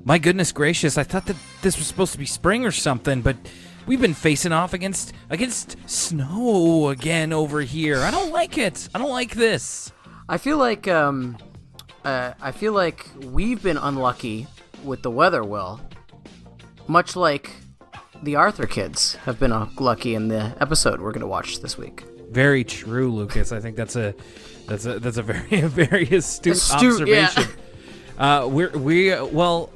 My goodness gracious, I thought that this was supposed to be spring or something, but we've been facing off against snow again over here. I don't like it. I don't like this. I feel like we've been unlucky with the weather, Will. Much like the Arthur kids have been lucky in the episode we're going to watch this week. Very true, Lucas. I think that's a very very astute observation. Yeah. Well,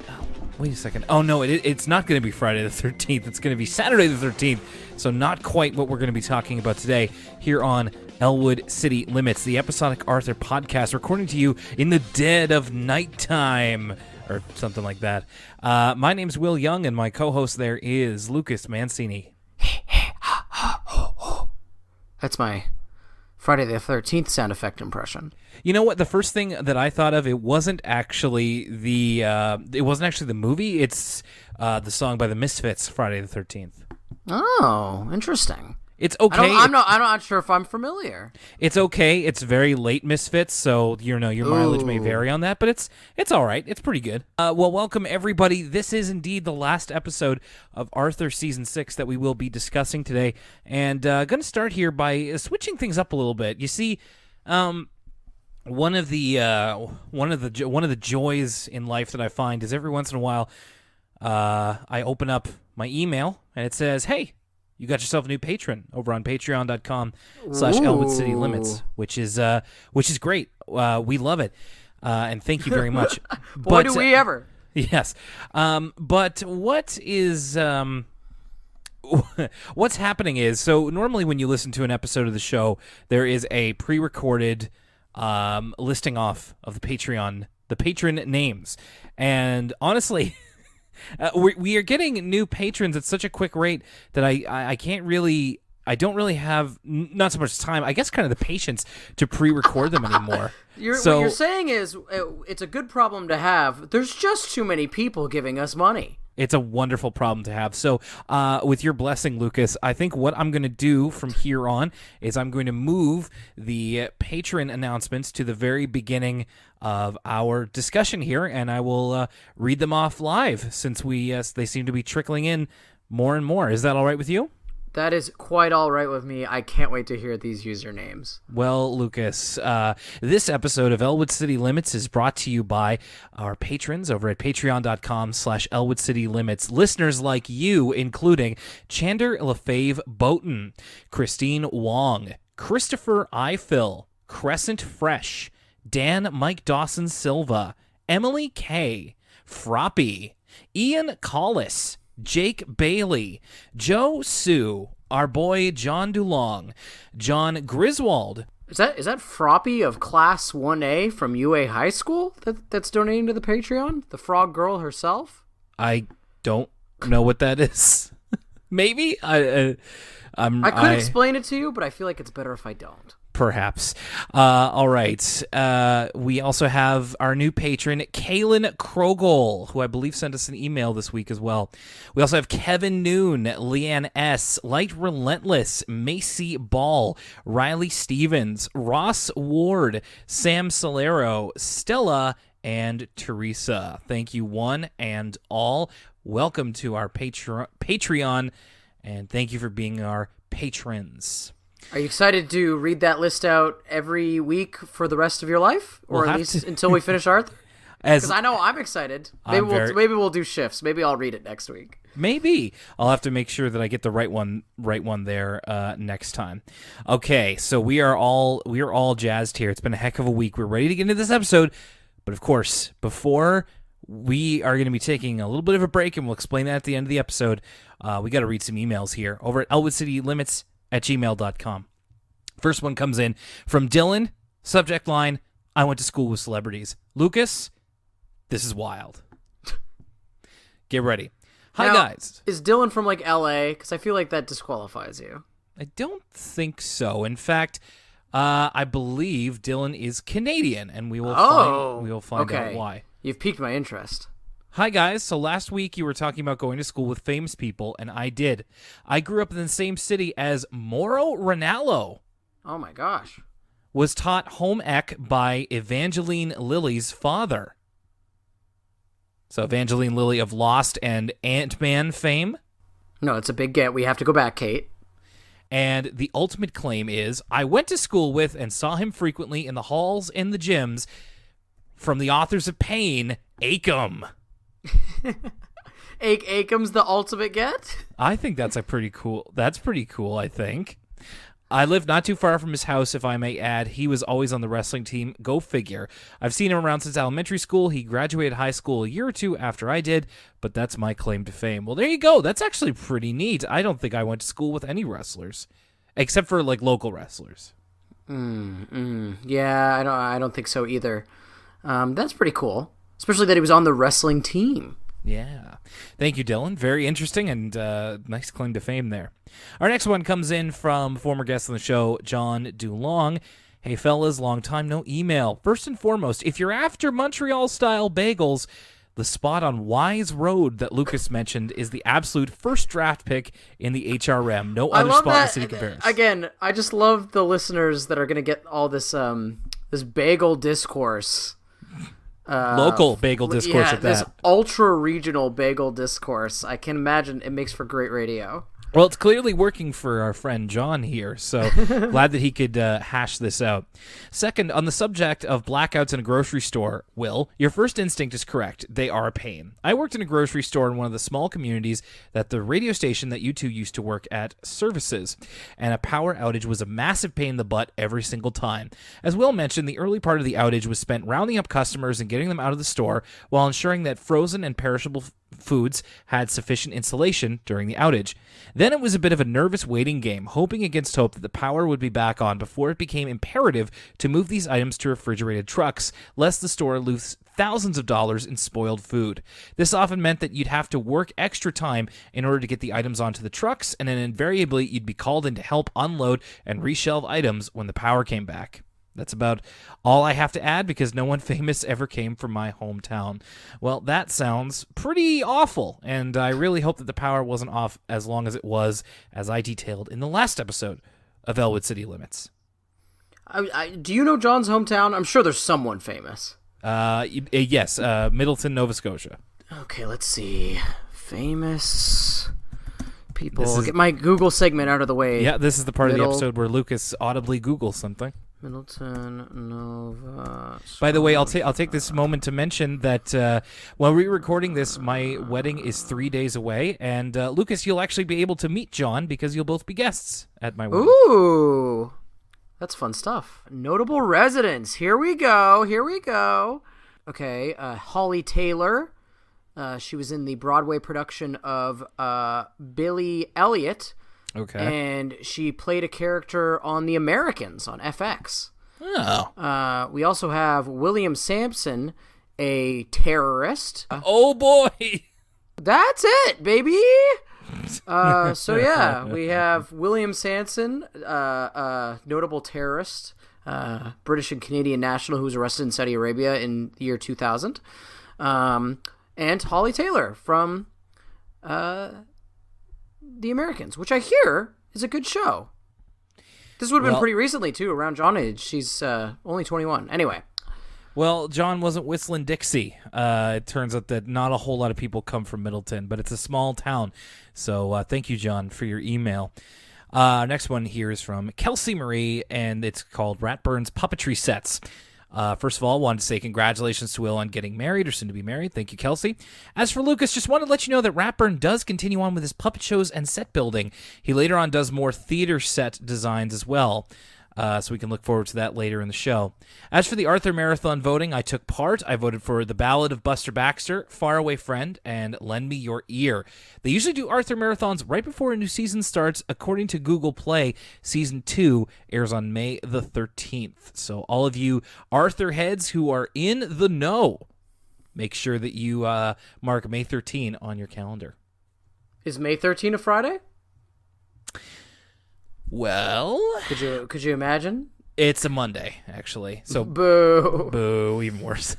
wait a second. Oh no, it's not going to be Friday the 13th. It's going to be Saturday the 13th. So not quite what we're going to be talking about today here on Elwood City Limits, the episodic Arthur podcast, recording to you in the dead of nighttime or something like that. My name's Will Young, and my co-host there is Lucas Mancini. That's my Friday the 13th sound effect impression. You know what? The first thing that I thought of, it wasn't actually the movie. It's the song by the Misfits, Friday the 13th. Oh, interesting. It's okay. I'm not sure if I'm familiar. It's okay. It's very late Misfits, so your mileage may vary on that, but it's all right. It's pretty good. Well, welcome everybody. This is indeed the last episode of Arthur Season 6 that we will be discussing today, and going to start here by switching things up a little bit. You see, one of the joys in life that I find is every once in a while, I open up my email and it says, "Hey, you got yourself a new patron over on patreon.com/Elwood City Limits," which is great. We love it. And thank you very much. Boy, do we ever. Yes. But what is, what's happening is, so normally when you listen to an episode of the show, there is a pre-recorded, listing off of the patron names. And honestly, we are getting new patrons at such a quick rate that I don't really have, not so much time, I guess kind of the patience to pre-record them anymore. What you're saying is it's a good problem to have. There's just too many people giving us money. It's a wonderful problem to have. So with your blessing, Lucas, I think what I'm going to do from here on is I'm going to move the patron announcements to the very beginning of our discussion here, and I will read them off live since they seem to be trickling in more and more. Is that all right with you? That is quite all right with me. I can't wait to hear these usernames. Well, Lucas, this episode of Elwood City Limits is brought to you by our patrons over at patreon.com/Elwood City Limits. Listeners like you, including Chander Lefave Boaton, Christine Wong, Christopher Eiffel, Crescent Fresh, Dan Mike Dawson Silva, Emily K, Froppy, Ian Collis, Jake Bailey, Joe Sue, our boy John Dulong, John Griswold. Is that Froppy of Class 1A from UA High School that's donating to the Patreon? The frog girl herself? I don't know what that is. Maybe? I could explain it to you, but I feel like it's better if I don't. Perhaps. All right. We also have our new patron, Kaylin Krogel, who I believe sent us an email this week as well. We also have Kevin Noon, Leanne S., Light Relentless, Macy Ball, Riley Stevens, Ross Ward, Sam Solero, Stella, and Teresa. Thank you, one and all. Welcome to our Patreon, and thank you for being our patrons. Are you excited to read that list out every week for the rest of your life? Or at least until we finish Arthur? Because I know I'm excited. Maybe we'll do shifts. Maybe I'll read it next week. Maybe. I'll have to make sure that I get the right one there next time. Okay, so we are all jazzed here. It's been a heck of a week. We're ready to get into this episode. But of course, before we are going to be taking a little bit of a break, and we'll explain that at the end of the episode, we got to read some emails here over at elwoodcitylimits@gmail.com. First one comes in from Dylan. Subject line, I went to school with celebrities. Lucas, this is wild. Get ready. Hi, guys. Is Dylan from like LA? Because I feel like that disqualifies you. I don't think so. In fact, I believe Dylan is Canadian, and we will find out why. You've piqued my interest. Hi, guys. So last week you were talking about going to school with famous people, and I did. I grew up in the same city as Mauro Ranallo. Oh, my gosh. Was taught home ec by Evangeline Lilly's father. So Evangeline Lilly of Lost and Ant-Man fame. No, it's a big get. We have to go back, Kate. And the ultimate claim is, I went to school with and saw him frequently in the halls and the gyms, from the authors of Pain, Acom. Acom's the ultimate get? I think that's pretty cool, I think. I live not too far from his house, if I may add. He was always on the wrestling team. Go figure. I've seen him around since elementary school. He graduated high school a year or two after I did, but that's my claim to fame. Well, there you go. That's actually pretty neat. I don't think I went to school with any wrestlers, except for, like, local wrestlers. Yeah, I don't think so either. That's pretty cool, especially that he was on the wrestling team. Yeah. Thank you, Dylan. Very interesting and nice claim to fame there. Our next one comes in from former guest on the show, John DuLong. Hey, fellas, long time no email. First and foremost, if you're after Montreal-style bagels, the spot on Wise Road that Lucas mentioned is the absolute first draft pick in the HRM. No other spot in the city compares. Again, I just love the listeners that are going to get all this this bagel discourse. Local bagel discourse at that. This ultra-regional bagel discourse. I can imagine it makes for great radio. Well, it's clearly working for our friend John here, so glad that he could hash this out. Second, on the subject of blackouts in a grocery store, Will, your first instinct is correct. They are a pain. I worked in a grocery store in one of the small communities that the radio station that you two used to work at services, and a power outage was a massive pain in the butt every single time. As Will mentioned, the early part of the outage was spent rounding up customers and getting them out of the store while ensuring that frozen and perishable foods had sufficient insulation during the outage. Then it was a bit of a nervous waiting game, hoping against hope that the power would be back on before it became imperative to move these items to refrigerated trucks, lest the store lose thousands of dollars in spoiled food. This often meant that you'd have to work extra time in order to get the items onto the trucks, and then invariably you'd be called in to help unload and reshelve items when the power came back. That's about all I have to add because no one famous ever came from my hometown. Well, that sounds pretty awful, and I really hope that the power wasn't off as long as it was, as I detailed in the last episode of Elwood City Limits. Do you know John's hometown? I'm sure there's someone famous. Yes, Middleton, Nova Scotia. Okay, let's see. Famous people. Get my Google segment out of the way. Yeah, this is the part of the episode where Lucas audibly Googles something. Middleton, Nova Scotia. By the way, I'll take this moment to mention that while we're recording this, my wedding is 3 days away, and Lucas, you'll actually be able to meet John because you'll both be guests at my wedding. Ooh, that's fun stuff. Notable residents. Here we go. Okay, Holly Taylor. She was in the Broadway production of Billy Elliot. Okay. And she played a character on The Americans on FX. Oh. We also have William Sampson, a terrorist. Oh, boy. That's it, baby. So, yeah, we have William Sampson, notable terrorist, British and Canadian national who was arrested in Saudi Arabia in the year 2000. And Holly Taylor from The Americans, which I hear is a good show. This would have been pretty recently, too, around John's age. She's only 21. Anyway. Well, John wasn't whistling Dixie. It turns out that not a whole lot of people come from Middleton, but it's a small town. So thank you, John, for your email. Next one here is from Kelsey Marie, and it's called Ratburn's Puppetry Sets. First of all, wanted to say congratulations to Will on getting married or soon to be married. Thank you, Kelsey. As for Lucas, just wanted to let you know that Ratburn does continue on with his puppet shows and set building. He later on does more theater set designs as well. So we can look forward to that later in the show. As for the Arthur Marathon voting, I took part. I voted for The Ballad of Buster Baxter, Faraway Friend, and Lend Me Your Ear. They usually do Arthur Marathons right before a new season starts. According to Google Play, Season 2 airs on May the 13th. So all of you Arthur heads who are in the know, make sure that you mark May 13 on your calendar. Is May 13 a Friday? Well, could you imagine? It's a Monday, actually. So boo, even worse.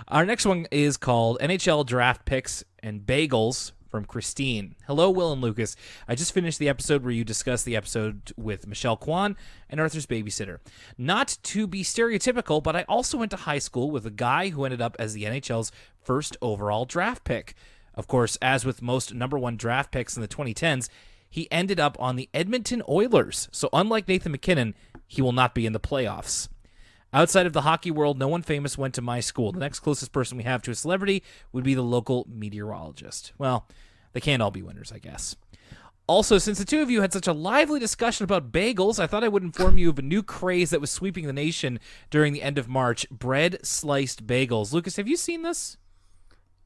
Our next one is called NHL Draft Picks and Bagels from Christine. Hello, Will and Lucas. I just finished the episode where you discussed the episode with Michelle Kwan and Arthur's babysitter. Not to be stereotypical, but I also went to high school with a guy who ended up as the NHL's first overall draft pick. Of course, as with most number one draft picks in the 2010s, he ended up on the Edmonton Oilers. So unlike Nathan MacKinnon, he will not be in the playoffs. Outside of the hockey world, no one famous went to my school. The next closest person we have to a celebrity would be the local meteorologist. Well, they can't all be winners, I guess. Also, since the two of you had such a lively discussion about bagels, I thought I would inform you of a new craze that was sweeping the nation during the end of March: bread-sliced bagels. Lucas, have you seen this?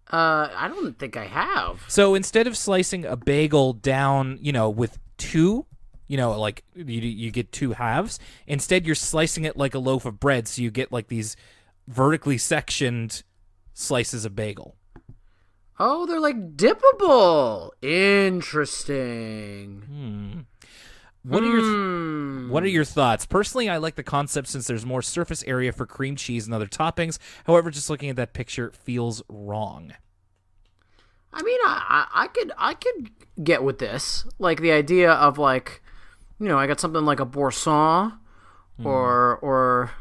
I don't think I have. So instead of slicing a bagel down, with two, like you get two halves, instead you're slicing it like a loaf of bread, so you get like these vertically sectioned slices of bagel. Oh, they're like dippable. Interesting. What are your thoughts? Personally, I like the concept since there's more surface area for cream cheese and other toppings. However, just looking at that picture feels wrong. I mean, I could get with this, like the idea of like, I got something like a boursin, or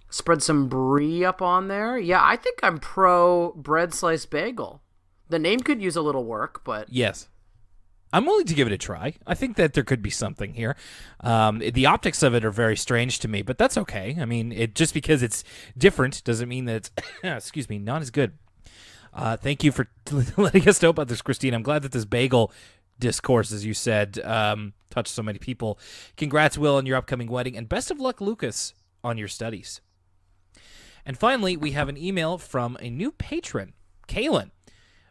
spread some brie up on there. Yeah, I think I'm pro bread sliced bagel. The name could use a little work, but yes. I'm willing to give it a try. I think that there could be something here. The optics of it are very strange to me, but that's okay. I mean, just because it's different doesn't mean that it's, not as good. Thank you for letting us know about this, Christine. I'm glad that this bagel discourse, as you said, touched so many people. Congrats, Will, on your upcoming wedding, and best of luck, Lucas, on your studies. And finally, we have an email from a new patron, Kaylin.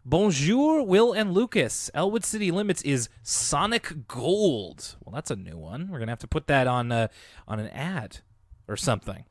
Bonjour, Will and Lucas. Elwood City Limits is Sonic Gold. Well, that's a new one. We're going to have to put that on an ad or something.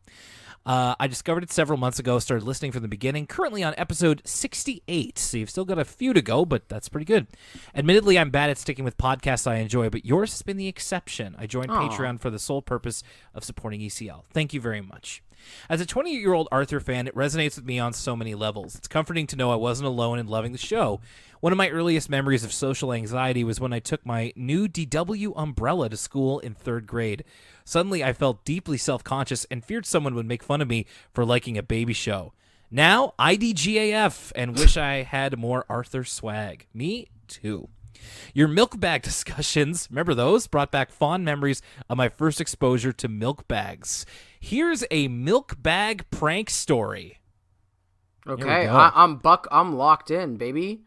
I discovered it several months ago, started listening from the beginning, currently on episode 68, so you've still got a few to go, but that's pretty good. Admittedly, I'm bad at sticking with podcasts I enjoy, but yours has been the exception. I joined Patreon for the sole purpose of supporting ECL. Thank you very much. As a 28-year-old Arthur fan, it resonates with me on so many levels. It's comforting to know I wasn't alone in loving the show. One of my earliest memories of social anxiety was when I took my new DW umbrella to school in 3rd grade. Suddenly, I felt deeply self-conscious and feared someone would make fun of me for liking a baby show. Now, IDGAF, and wish I had more Arthur swag. Me too. Your milk bag discussions, remember those? Brought back fond memories of my first exposure to milk bags. Here's a milk bag prank story. Okay, I'm locked in, baby.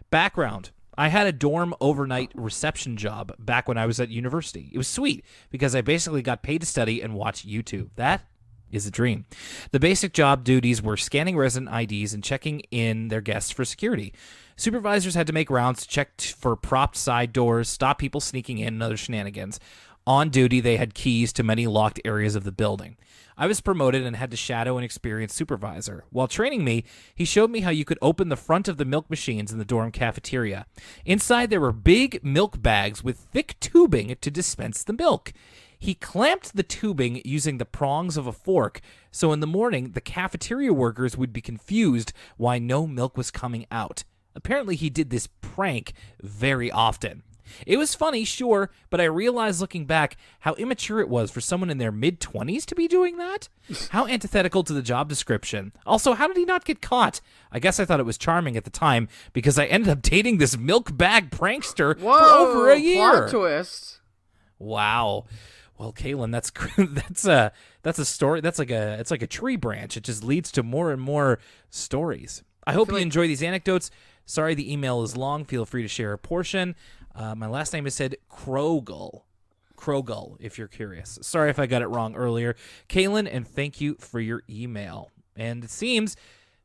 Background. I had a dorm overnight reception job back when I was at university. It was sweet because I basically got paid to study and watch YouTube. That is a dream. The basic job duties were scanning resident IDs and checking in their guests for security. Supervisors had to make rounds to check for propped side doors, stop people sneaking in, and other shenanigans. On duty, they had keys to many locked areas of the building. I was promoted and had to shadow an experienced supervisor. While training me, he showed me how you could open the front of the milk machines in the dorm cafeteria. Inside, there were big milk bags with thick tubing to dispense the milk. He clamped the tubing using the prongs of a fork, so in the morning, the cafeteria workers would be confused why no milk was coming out. Apparently, he did this prank very often. It was funny, sure, but I realized looking back how immature it was for someone in their mid-20s to be doing that. How antithetical to the job description. Also, how did he not get caught? I guess I thought it was charming at the time because I ended up dating this milk bag prankster for over a year. Plot twist. Wow. Well, Kaylin, that's a story. It's like a tree branch. It just leads to more and more stories. I hope you enjoy these anecdotes. Sorry the email is long. Feel free to share a portion. My last name is said Krogel, if you're curious. Sorry if I got it wrong earlier. Kaylin, and thank you for your email. And it seems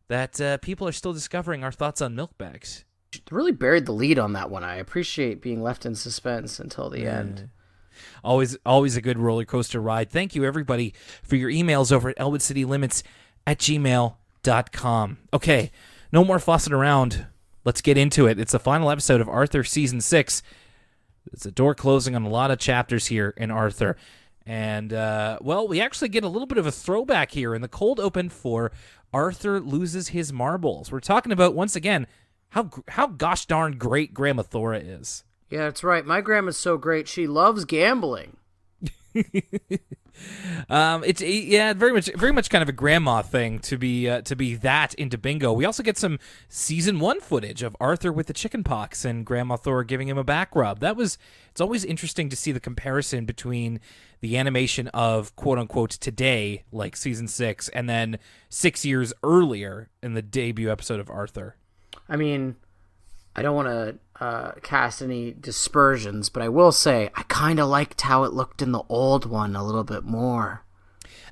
that people are still discovering our thoughts on milk bags. Really buried the lead on that one. I appreciate being left in suspense until the end. Always a good roller coaster ride. Thank you, everybody, for your emails over at elwoodcitylymits@gmail.com. Okay, no more fussing around. Let's get into it. It's the final episode of Arthur Season 6. It's a door closing on a lot of chapters here in Arthur. And, we actually get a little bit of a throwback here in the cold open for Arthur Loses His Marbles. We're talking about, once again, how gosh darn great Grandma Thora is. Yeah, that's right. My grandma's so great. She loves gambling. It's very much kind of a grandma thing to be that into bingo. We also get some season 1 footage of Arthur with the chicken pox and Grandma Thor giving him a back rub. It's always interesting to see the comparison between the animation of quote unquote today, like season 6, and then 6 years earlier in the debut episode of Arthur. I mean, I don't want to cast any dispersions, but I will say I kind of liked how it looked in the old one a little bit more.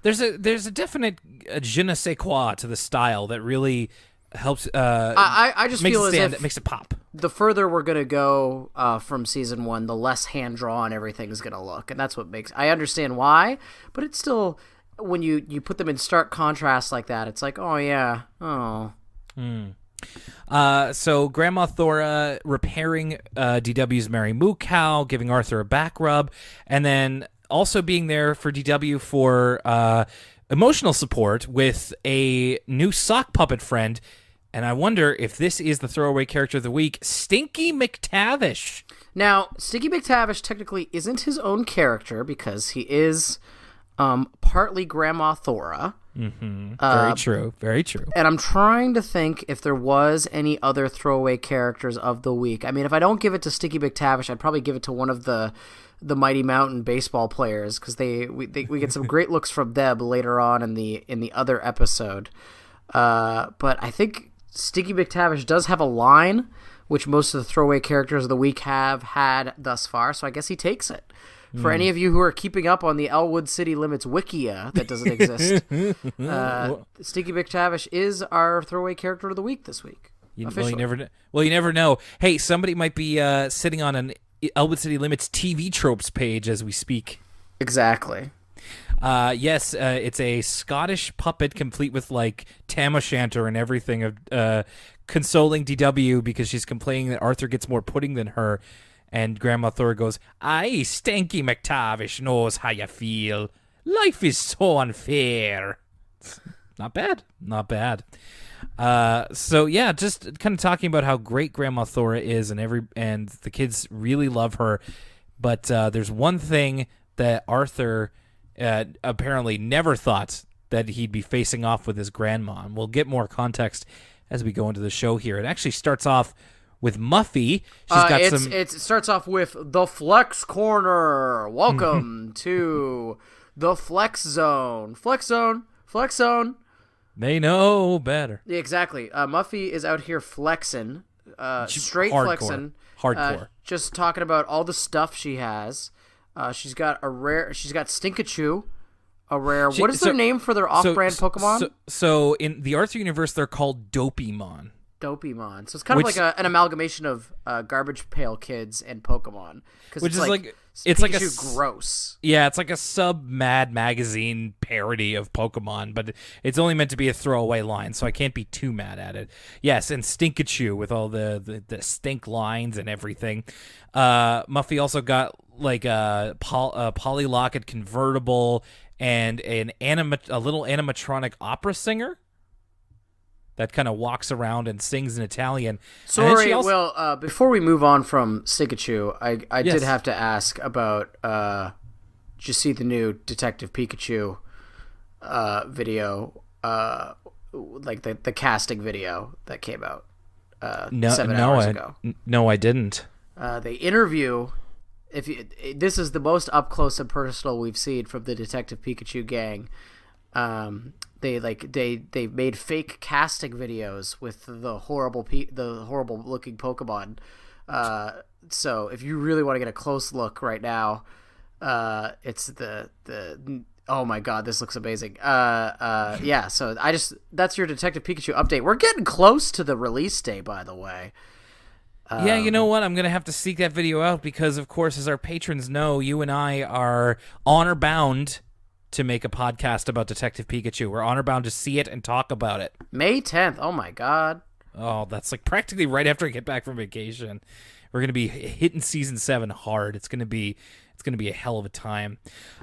There's a definite je ne sais quoi to the style that really helps. I just feel as if it makes it pop. The further we're gonna go from season 1, the less hand drawn everything's gonna look, and that's what makes. I understand why, but it's still when you put them in stark contrast like that, it's like, oh yeah, oh. So Grandma Thora repairing DW's Mary Moo Cow, giving Arthur a back rub, and then also being there for DW for emotional support with a new sock puppet friend. And I wonder if this is the throwaway character of the week, Stinky McTavish. Now, Stinky McTavish technically isn't his own character because he is partly Grandma Thora. Mm-hmm. Very true. Very true. And I'm trying to think if there was any other throwaway characters of the week. I mean, if I don't give it to Stinky McTavish, I'd probably give it to one of the Mighty Mountain baseball players because we get some great looks from them later on in the other episode. But I think Stinky McTavish does have a line, which most of the throwaway characters of the week have had thus far. So I guess he takes it. For any of you who are keeping up on the Elwood City Limits Wikia that doesn't exist, Stinky McTavish is our throwaway character of the week this week. You never know. Hey, somebody might be sitting on an Elwood City Limits TV tropes page as we speak. Exactly. Yes, it's a Scottish puppet complete with like tam o'shanter and everything of consoling DW because she's complaining that Arthur gets more pudding than her. And Grandma Thor goes, "Aye, Stinky McTavish knows how you feel. Life is so unfair." Not bad. So yeah, just kind of talking about how great Grandma Thora is, and the kids really love her. But there's one thing that Arthur apparently never thought that he'd be facing off with his grandma. And we'll get more context as we go into the show here. It actually starts off with Muffy. It starts off with the Flex Corner. Welcome to the Flex Zone. Flex Zone. They know better. Yeah, exactly. Muffy is out here flexing, straight hardcore. flexing. Hardcore. Just talking about all the stuff she has. She's got Stinkachoo, a rare. What is their name for their off-brand Pokemon? So in the Arthur universe, they're called Dopimon. Dopimon. So it's kind of like an amalgamation of Garbage Pail Kids and Pokemon. Which is like it's like gross. Yeah, it's like a sub-Mad Magazine parody of Pokemon, but it's only meant to be a throwaway line, so I can't be too mad at it. Yes, and Stinkachoo with all the stink lines and everything. Muffy also got like a Polly Locket convertible and a little animatronic opera singer that kind of walks around and sings in Italian. Sorry, before we move on from Stinkachoo, I did have to ask about, did you see the new Detective Pikachu video, like the casting video that came out 7 hours ago? No, I didn't. They interview, this is the most up close and personal we've seen from the Detective Pikachu gang. They made fake casting videos with the horrible looking Pokemon. So if you really want to get a close look right now, it's the oh my god, this looks amazing. Yeah. So that's your Detective Pikachu update. We're getting close to the release day, by the way. Yeah, you know what? I'm going to have to seek that video out because, of course, as our patrons know, you and I are honor bound to make a podcast about Detective Pikachu. We're honor bound to see it and talk about it. May 10th. Oh my god. Oh, that's like practically right after I get back from vacation. We're going to be hitting season 7 hard. It's going to be a hell of a time.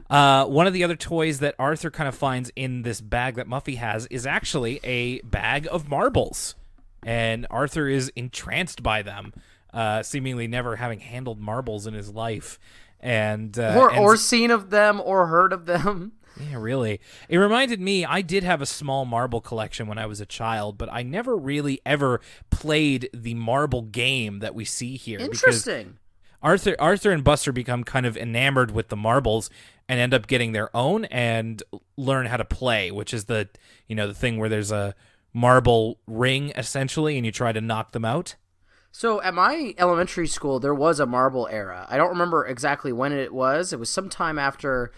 One of the other toys that Arthur kind of finds in this bag that Muffy has is actually a bag of marbles. and Arthur is entranced by them, seemingly never having handled marbles in his life, or seen of them or heard of them. Yeah, really. It reminded me, I did have a small marble collection when I was a child, but I never really ever played the marble game that we see here. Interesting. Arthur and Buster become kind of enamored with the marbles and end up getting their own and learn how to play, which is the thing where there's a marble ring essentially and you try to knock them out. So at my elementary school, there was a marble era. I don't remember exactly when it was. It was sometime after.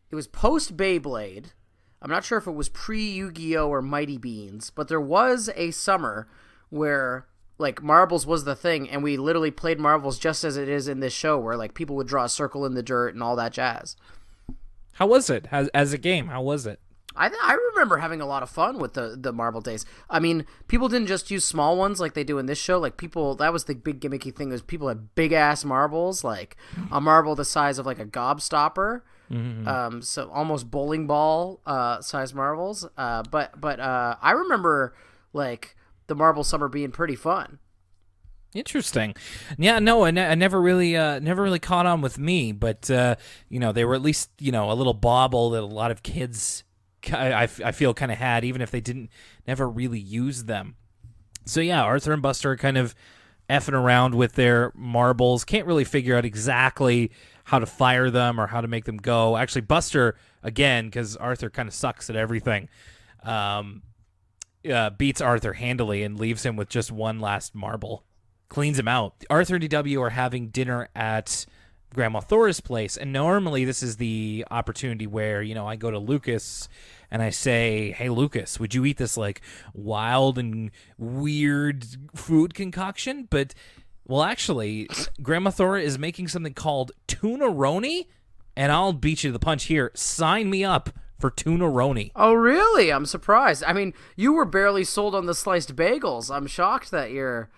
It was post Beyblade. I'm not sure if it was pre Yu-Gi-Oh or Mighty Beans, but there was a summer where like marbles was the thing, and we literally played marbles just as it is in this show, where like people would draw a circle in the dirt and all that jazz. How was it as a game? How was it? I remember having a lot of fun with the marble days. I mean, people didn't just use small ones like they do in this show. Like that was the big gimmicky thing, was people had big ass marbles, like a marble the size of like a gobstopper. Mm-hmm. So almost bowling ball size marbles. But I remember like the marble summer being pretty fun. Interesting. Yeah, no, I never really caught on with me, but they were at least a little bauble that a lot of kids I feel kind of had, even if they never really use them. So yeah, Arthur and Buster are kind of effing around with their marbles. Can't really figure out exactly how to fire them or how to make them go. Actually, Buster, again, because Arthur kind of sucks at everything, beats Arthur handily and leaves him with just one last marble. Cleans him out. Arthur and DW are having dinner at Grandma Thora's place, and normally this is the opportunity where, I go to Lucas and I say, hey, Lucas, would you eat this, like, wild and weird food concoction? But, well, actually, Grandma Thora is making something called Tunaroni, and I'll beat you to the punch here. Sign me up for Tunaroni. Oh, really? I'm surprised. I mean, you were barely sold on the sliced bagels. I'm shocked that you're...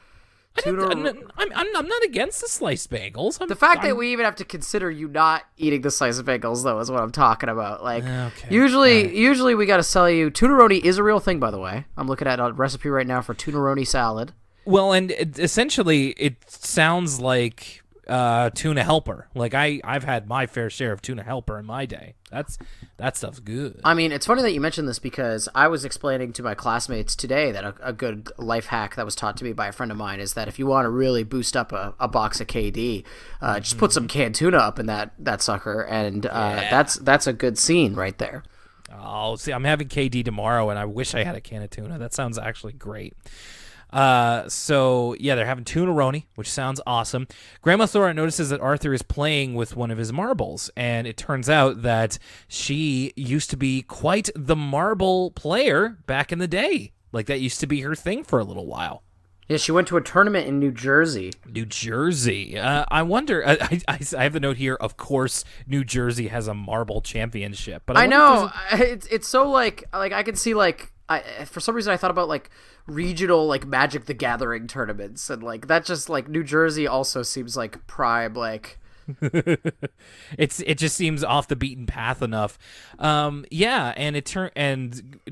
I'm not against the sliced bagels. The fact that we even have to consider you not eating the sliced bagels, though, is what I'm talking about. Like, okay. Usually we got to sell you. Tunaroni is a real thing, by the way. I'm looking at a recipe right now for Tunaroni salad. Well, and essentially it sounds like tuna helper. Like I've had my fair share of tuna helper in my day. That stuff's good. I mean, it's funny that you mentioned this, because I was explaining to my classmates today that a good life hack that was taught to me by a friend of mine is that if you want to really boost up a box of KD, just put some canned tuna up in that sucker, and that's a good scene right there. Oh, see, I'm having KD tomorrow, and I wish I had a can of tuna. That sounds actually great. So yeah, they're having Tunaroni, which sounds awesome. Grandma Thora notices that Arthur is playing with one of his marbles, and it turns out that she used to be quite the marble player back in the day. Like, that used to be her thing for a little while. Yeah, she went to a tournament in New Jersey. I wonder. I have the note here. Of course, New Jersey has a marble championship. But I know it's so like I can see for some reason I thought about like regional like Magic the Gathering tournaments, and like that just like New Jersey also seems like prime like. It just seems off the beaten path enough. And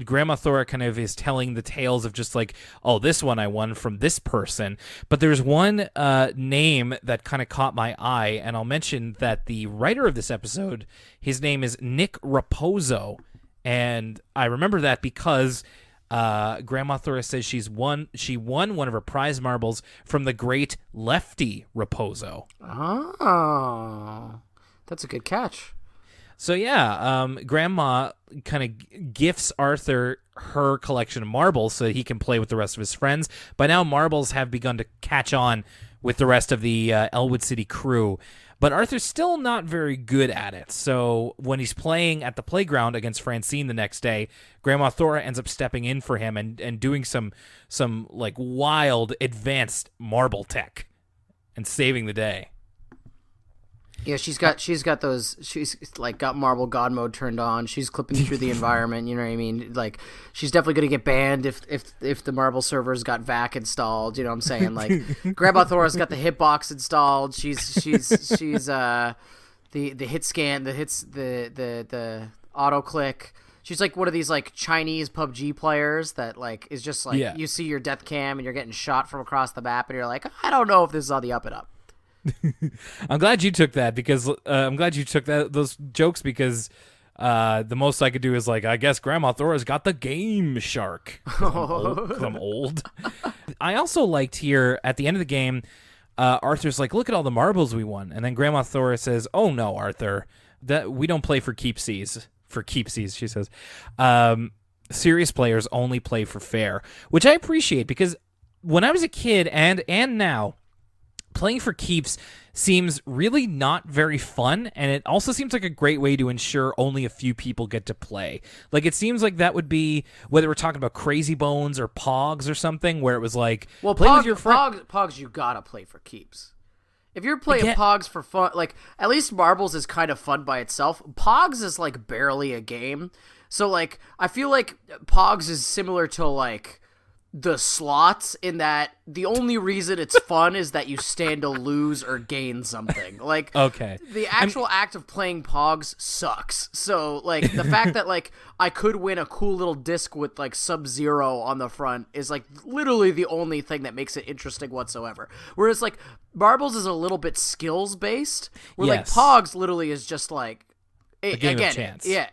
Grandma Thora kind of is telling the tales of just like, oh, this one I won from this person. But there's one name that kind of caught my eye, and I'll mention that the writer of this episode, his name is Nick Raposo, and I remember that because Grandma Thora says she won one of her prize marbles from the great Lefty Raposo. Oh, that's a good catch. So yeah, Grandma kind of gifts Arthur her collection of marbles so that he can play with the rest of his friends. By now, marbles have begun to catch on with the rest of the Elwood City crew. But Arthur's still not very good at it. So when he's playing at the playground against Francine the next day, Grandma Thora ends up stepping in for him and doing some like wild advanced marble tech and saving the day. Yeah, she's got those. She's like got marble god mode turned on. She's clipping through the environment. You know what I mean? Like, she's definitely gonna get banned if the marble servers got VAC installed. You know what I'm saying? Like, Grandma Thora's got the hitbox installed. She's the hit scan, the hits, the auto click. She's like one of these like Chinese PUBG players that like is just like you see your death cam and you're getting shot from across the map and you're like, I don't know if this is on the up and up. I'm glad you took that because those jokes because the most I could do is like, I guess Grandma Thora's got the game shark. 'Cause I'm old. I also liked here at the end of the game, Arthur's like, look at all the marbles we won. And then Grandma Thora says, oh no, Arthur, that we don't play for keepsies. For keepsies, she says. Serious players only play for fair, which I appreciate because when I was a kid and now, playing for keeps seems really not very fun, and it also seems like a great way to ensure only a few people get to play. Like, it seems like that would be, whether we're talking about Crazy Bones or POGs or something, where it was like, well, play with your friend. POGs, you gotta play for keeps. If you're playing POGs for fun, like, at least Marbles is kind of fun by itself. POGs is, like, barely a game. So, like, I feel like POGs is similar to, like, the slots in that the only reason it's fun is that you stand to lose or gain something. Like, okay, the actual act of playing POGs sucks. So, like, the fact that, like, I could win a cool little disc with, like, Sub-Zero on the front is, like, literally the only thing that makes it interesting whatsoever. Whereas, like, Marbles is a little bit skills-based, where, like, POGs literally is just, like, a game of chance. Yeah,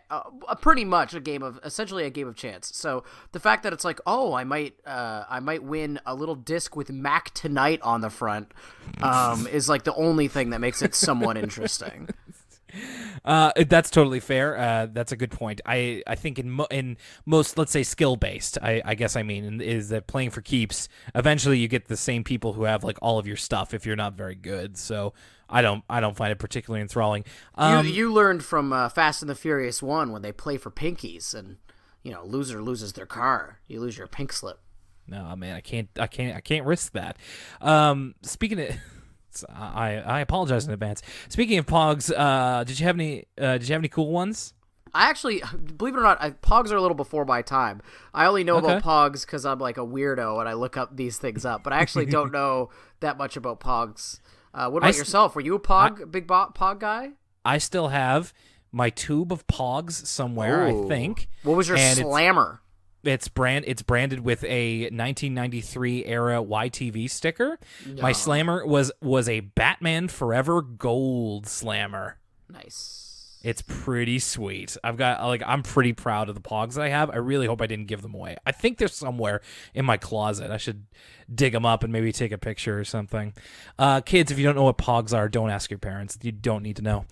pretty much essentially a game of chance. So the fact that it's like, oh, I might win a little disc with Mac Tonight on the front, is like the only thing that makes it somewhat interesting. That's totally fair. That's a good point. I think in most, let's say, skill based, I guess I mean is that playing for keeps, eventually you get the same people who have like all of your stuff if you're not very good. So I don't find it particularly enthralling. You learned from Fast and the Furious 1 when they play for pinkies and loser loses their car, you lose your pink slip. No, man, I can't risk that. Speaking of. I apologize in advance. Speaking of POGs, did you have any cool ones? I actually, believe it or not, POGs are a little before my time. I only know about POGs because I'm like a weirdo and I look up these things up, but I actually don't know that much about POGs. What about yourself? Were you a big POG guy? I still have my tube of POGs somewhere, I think. What was your slammer? It's branded with a 1993 era YTV sticker. No. My slammer was a Batman Forever Gold slammer. Nice. It's pretty sweet. I'm pretty proud of the POGs that I have. I really hope I didn't give them away. I think they're somewhere in my closet. I should dig them up and maybe take a picture or something. Kids, if you don't know what POGs are, don't ask your parents. You don't need to know.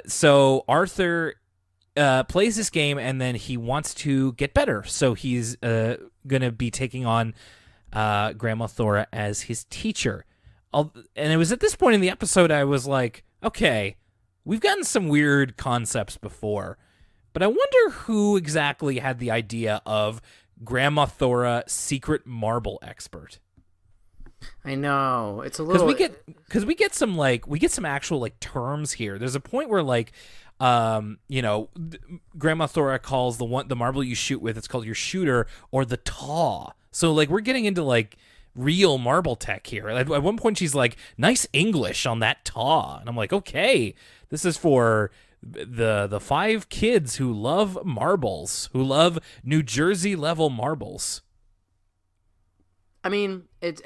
So Arthur plays this game, and then he wants to get better. So he's going to be taking on Grandma Thora as his teacher. And it was at this point in the episode I was like, okay, we've gotten some weird concepts before, but I wonder who exactly had the idea of Grandma Thora, secret marble expert. I know, it's a little because we get some actual like terms here. There's a point where like Grandma Thora calls the marble you shoot with, it's called your shooter or the taw. So like we're getting into like real marble tech here. At one point she's like, nice English on that taw, and I'm like, okay, this is for the 5 kids who love marbles, who love New Jersey level marbles. I mean, it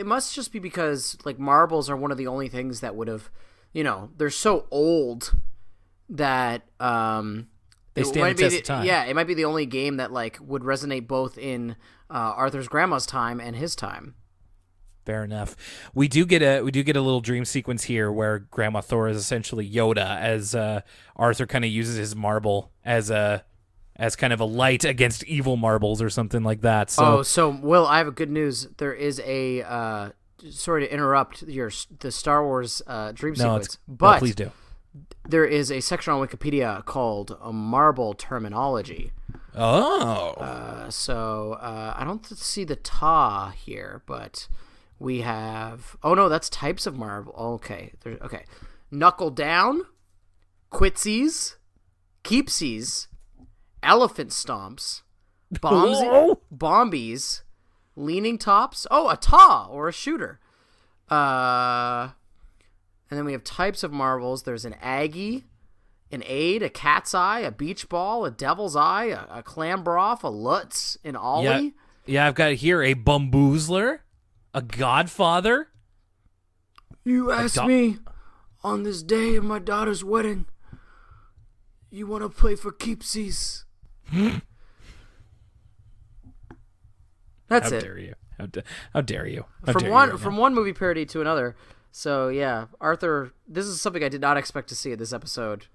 must just be because like marbles are one of the only things that would have, they're so old that they stand the test of time. Yeah, it might be the only game that like would resonate both in Arthur's grandma's time and his time. Fair enough. We do get a little dream sequence here where Grandma Thora is essentially Yoda, as Arthur kind of uses his marble as kind of a light against evil marbles or something like that. So Will, I have good news. There is a sorry to interrupt the Star Wars dream sequence, but please do. There is a section on Wikipedia called marble terminology. Oh. So I don't see the ta here, but we have. Oh no, that's types of marble. Okay, okay. Knuckle down, quitsies, keepsies, elephant stomps, bombies, leaning tops. Oh, a ta or a shooter. And then we have types of marbles. There's an Aggie, an aid, a cat's eye, a beach ball, a devil's eye, a clam broth, a Lutz, an ollie. Yeah, I've got here a bamboozler, a godfather. You asked me on this day of my daughter's wedding, you want to play for keepsies? That's How it. dare you? How dare you? From one movie parody to another. So yeah, Arthur. This is something I did not expect to see in this episode.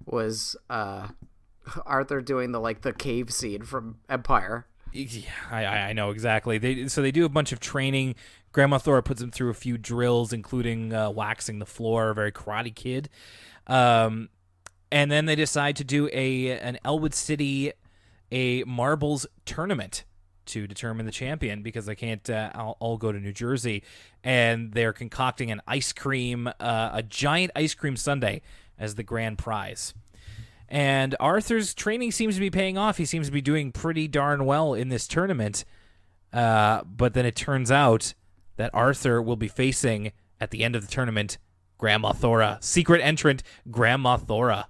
Was Arthur doing the cave scene from Empire? Yeah, I know exactly. They do a bunch of training. Grandma Thora puts him through a few drills, including waxing the floor, very Karate Kid. And then they decide to do an Elwood City marbles tournament to determine the champion because they can't all go to New Jersey, and they're concocting an ice cream, a giant ice cream sundae as the grand prize. And Arthur's training seems to be paying off. He seems to be doing pretty darn well in this tournament. But then it turns out that Arthur will be facing, at the end of the tournament, Grandma Thora, secret entrant Grandma Thora.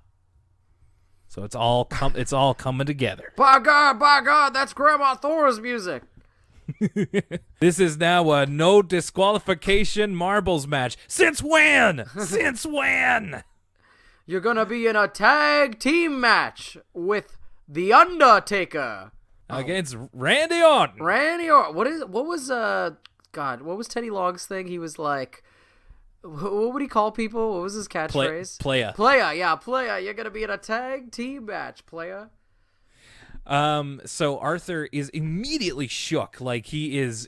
So it's all coming together. By God, that's Grandma Thora's music. This is now a no disqualification marbles match. Since when? Since when? You're gonna be in a tag team match with The Undertaker against Randy Orton. What was Teddy Long's thing? He was like, what would he call people? What was his catchphrase? Playa. Playa. You're gonna be in a tag team match, playa. So Arthur is immediately shook.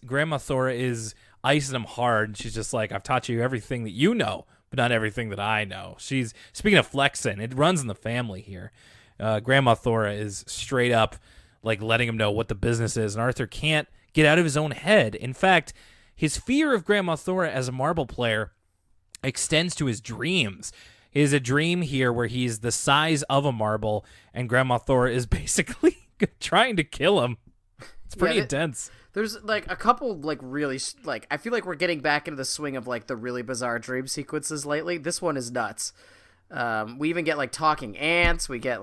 Grandma Thora is icing him hard. And she's just like, I've taught you everything that you know, but not everything that I know. She's speaking of flexing. It runs in the family here. Grandma Thora is straight up letting him know what the business is, and Arthur can't get out of his own head. In fact, his fear of Grandma Thora as a marble player extends to his dreams. He has a dream here where he's the size of a marble, and Grandma Thora is basically trying to kill him. It's pretty intense. There's a couple really I feel like we're getting back into the swing of the really bizarre dream sequences lately. This one is nuts. We even get talking ants. We get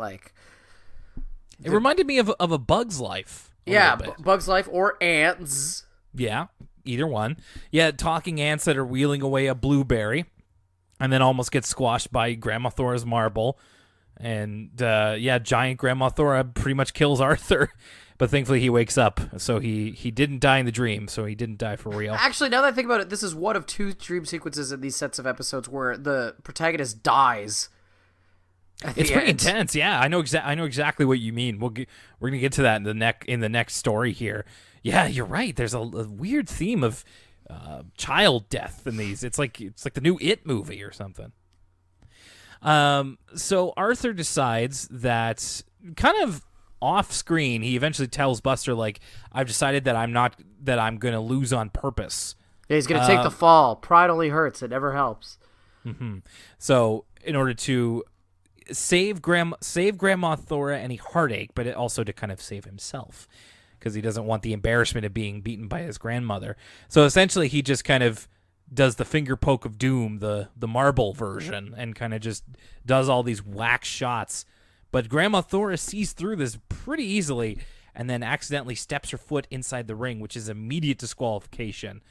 it reminded me of a Bug's Life. Bug's Life or ants. Yeah, either one. Yeah, talking ants that are wheeling away a blueberry, and then almost get squashed by Grandma Thora's marble. And giant Grandma Thora pretty much kills Arthur. But thankfully he wakes up, so he didn't die in the dream, so he didn't die for real. Actually, now that I think about it, this is one of two dream sequences in these sets of episodes where the protagonist dies. It's pretty intense, yeah. I know exactly what you mean. We're gonna get to that in the next story here. Yeah, you're right. There's a weird theme of child death in these. It's like the new It movie or something. So Arthur decides that kind of off screen, he eventually tells Buster, I've decided that I'm going to lose on purpose. Yeah, he's going to take the fall. Pride only hurts. It never helps. Mm-hmm. So in order to save Grandma Thora any heartache, but also to kind of save himself, because he doesn't want the embarrassment of being beaten by his grandmother. So essentially he just kind of does the finger poke of doom, the marble version, and kind of just does all these whack shots. But Grandma Thora sees through this pretty easily and then accidentally steps her foot inside the ring, which is immediate disqualification.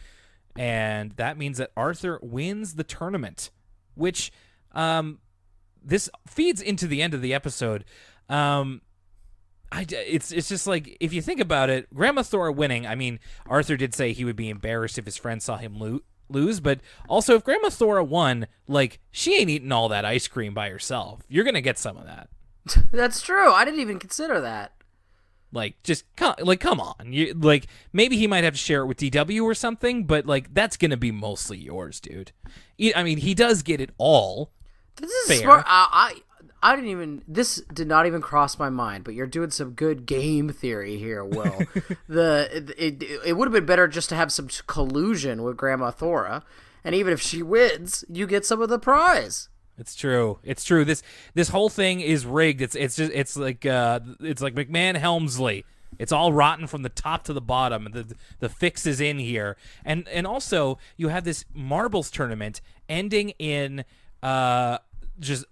And that means that Arthur wins the tournament, which this feeds into the end of the episode. It's just if you think about it, Grandma Thora winning, I mean, Arthur did say he would be embarrassed if his friends saw him lose, but also if Grandma Thora won, she ain't eating all that ice cream by herself. You're going to get some of that. That's true. I didn't even consider that. Come on. Maybe he might have to share it with DW or something, but that's gonna be mostly yours, dude. I mean, he does get it all. This is smart. I didn't even. This did not even cross my mind. But you're doing some good game theory here, Will. It would have been better just to have some collusion with Grandma Thora, and even if she wins, you get some of the prize. It's true. This whole thing is rigged. It's like McMahon Helmsley. It's all rotten from the top to the bottom. The fix is in here, and also you have this marbles tournament ending in just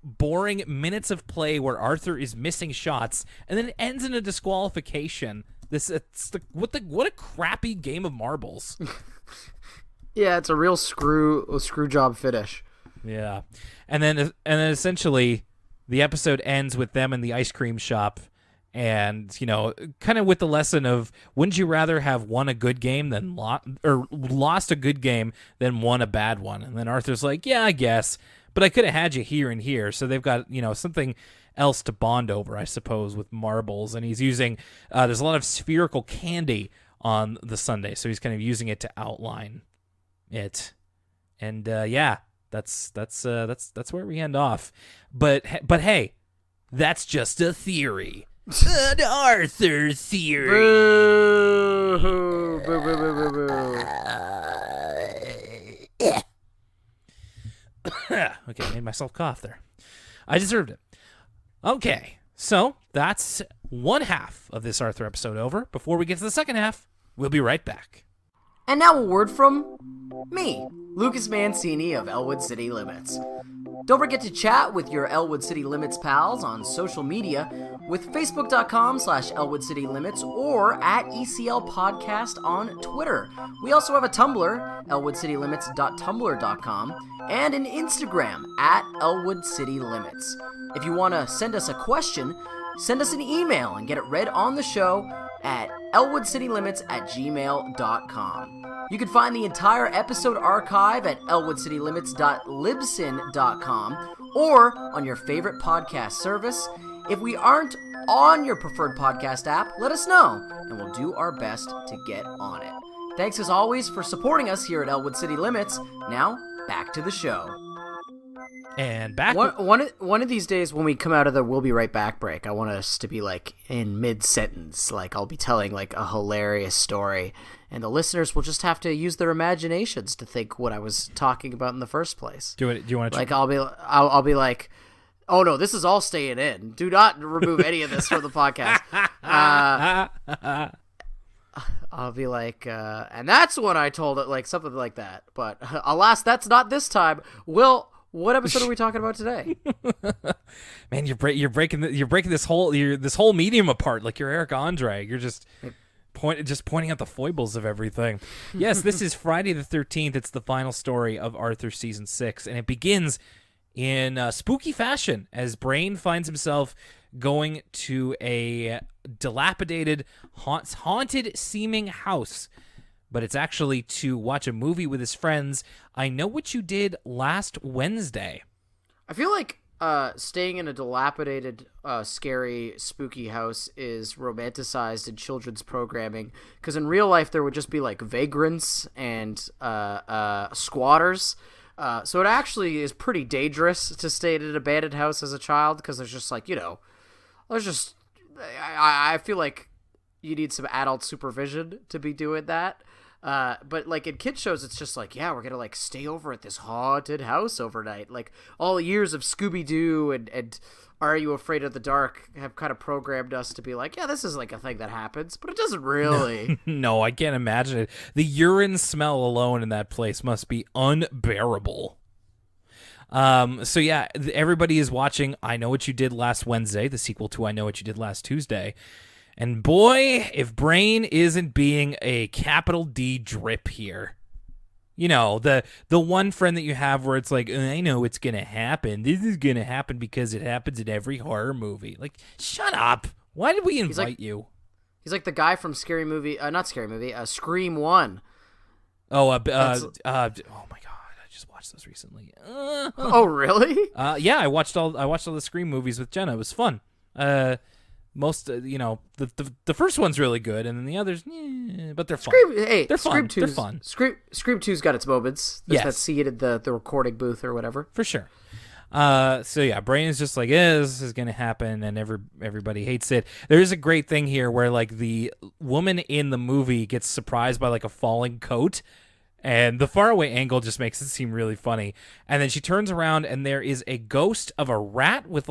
boring minutes of play where Arthur is missing shots, and then it ends in a disqualification. What a crappy game of marbles. Yeah, it's a real screw job finish. Yeah, and then essentially the episode ends with them in the ice cream shop, and kind of with the lesson of, wouldn't you rather have won a good game than lost a good game than won a bad one? And then Arthur's like, yeah, I guess, but I could have had you here and here. So they've got something else to bond over, I suppose, with marbles. And he's using there's a lot of spherical candy on the sundae, so he's kind of using it to outline it. And yeah, that's where we end off. But hey, that's just a theory. The Arthur theory. Boo, boo, boo, boo, boo, boo. Okay, I made myself cough there. I deserved it. Okay, so that's one half of this Arthur episode over. Before we get to the second half, we'll be right back. And now a word from me, Lucas Mancini of Elwood City Limits. Don't forget to chat with your Elwood City Limits pals on social media with facebook.com/Elwood City Limits or at ECL Podcast on Twitter. We also have a Tumblr, elwoodcitylimits.tumblr.com, and an Instagram at Elwood City Limits. If you want to send us a question, send us an email and get it read on the show at elwoodcitylimits@gmail.com. You can find the entire episode archive at elwoodcitylimits.libsyn.com or on your favorite podcast service. If we aren't on your preferred podcast app, let us know, and we'll do our best to get on it. Thanks as always for supporting us here at Elwood City Limits. Now, back to the show. And back. One of these days when we come out of the "we'll be right back" break, I want us to be like in mid-sentence, like I'll be telling like a hilarious story, and the listeners will just have to use their imaginations to think what I was talking about in the first place. Do you want to like I'll be like, oh no, this is all staying in. Do not remove any of this from the podcast. I'll be like, and that's when I told it, like something like that. But alas, that's not this time. What episode are we talking about today? Man, you're breaking this whole medium apart like you're Eric Andre. You're just pointing out the foibles of everything. Yes, this is Friday the 13th. It's the final story of Arthur season 6, and it begins in spooky fashion as Brain finds himself going to a dilapidated, haunted seeming house. But it's actually to watch a movie with his friends. I Know What You Did Last Wednesday. I feel like staying in a dilapidated, scary, spooky house is romanticized in children's programming, because in real life there would just be like vagrants and squatters. So it actually is pretty dangerous to stay in an abandoned house as a child, because there's just like, I feel like you need some adult supervision to be doing that. But like in kids shows, it's just like, yeah, we're gonna like stay over at this haunted house overnight. Like all the years of Scooby-Doo and Are You Afraid of the Dark have kind of programmed us to be like, yeah, this is like a thing that happens, but it doesn't really. No, I can't imagine it. The urine smell alone in that place must be unbearable. So yeah, everybody is watching I Know What You Did Last Wednesday, the sequel to I Know What You Did Last Tuesday. And boy, if Brain isn't being a capital D drip here. The one friend that you have where it's like, I know it's going to happen. This is going to happen because it happens in every horror movie. Like, shut up. Why did we invite you? He's like the guy from Scream 1. Oh, oh my God. I just watched those recently. Oh, really? Yeah, I watched all the Scream movies with Jenna. It was fun. Most the first one's really good, and then the others, but they're fun. They're fun. They're fun. Scream 2's got its moments. There's that scene at the recording booth or whatever. For sure. So yeah, Brain is just like, this is gonna happen, and everybody hates it. There is a great thing here where like the woman in the movie gets surprised by like a falling coat, and the faraway angle just makes it seem really funny. And then she turns around, and there is a ghost of a rat with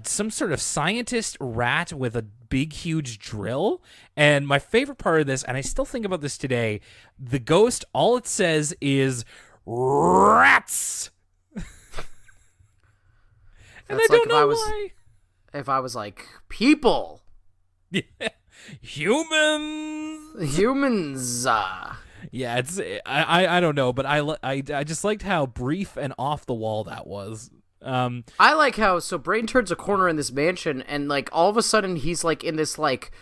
some sort of scientist rat with a big, huge drill. And my favorite part of this, and I still think about this today, the ghost, all it says is rats. And That's I don't like know why. if I was like, people. Yeah. Humans. Humans. Yeah, it's I don't know, but I just liked how brief and off the wall that was. I like how Brain turns a corner in this mansion, and like all of a sudden he's like in this like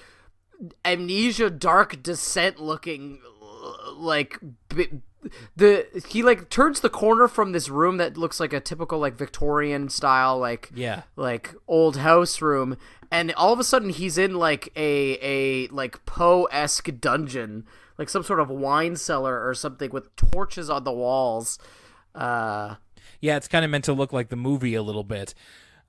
Amnesia Dark Descent looking like he like turns the corner from this room that looks like a typical like Victorian style like old house room, and all of a sudden he's in like a like Poe-esque dungeon, like some sort of wine cellar or something with torches on the walls. Yeah, it's kind of meant to look like the movie a little bit.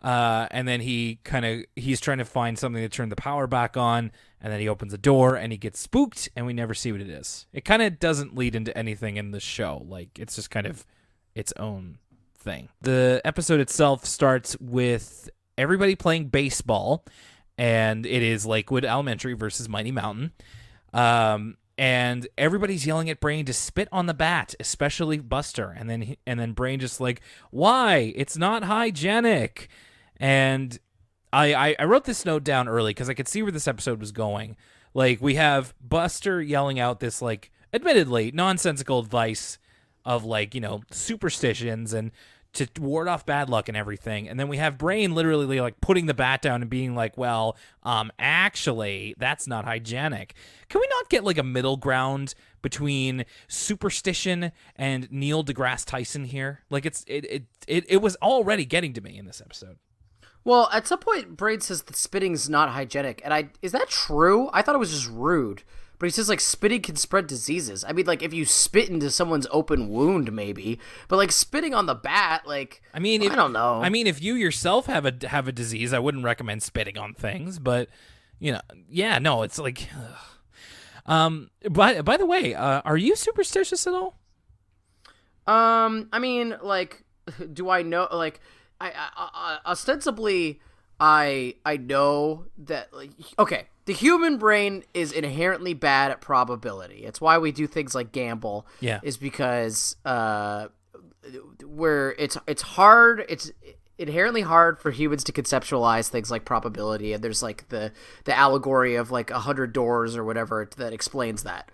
And then he's trying to find something to turn the power back on, and then he opens a door and he gets spooked, and we never see what it is. It kind of doesn't lead into anything in the show. Like, it's just kind of its own thing. The episode itself starts with everybody playing baseball, and it is Lakewood Elementary versus Mighty Mountain. And everybody's yelling at Brain to spit on the bat, especially Buster. And then Brain just like, why? It's not hygienic. And I wrote this note down early because I could see where this episode was going. Like, we have Buster yelling out this, like, admittedly nonsensical advice of, like, you know, superstitions and to ward off bad luck and everything. And then we have Brain literally, like, putting the bat down and being like, well, actually, that's not hygienic. Can we not get, like, a middle ground between superstition and Neil deGrasse Tyson here? Like, it was already getting to me in this episode. Well, at some point, Brain says that spitting's not hygienic, and is that true? I thought it was just rude. But he says, like, spitting can spread diseases. I mean, like, if you spit into someone's open wound, maybe. But, like, spitting on the bat, like, I don't know. I mean, if you yourself have a disease, I wouldn't recommend spitting on things. But, you know, yeah, no, it's like... By the way, are you superstitious at all? I mean, like, do I know, like... I ostensibly, I know that, like, okay, the human brain is inherently bad at probability. It's why we do things like gamble. Yeah, is because where it's inherently hard for humans to conceptualize things like probability, and there's like the allegory of like 100 doors or whatever that explains that.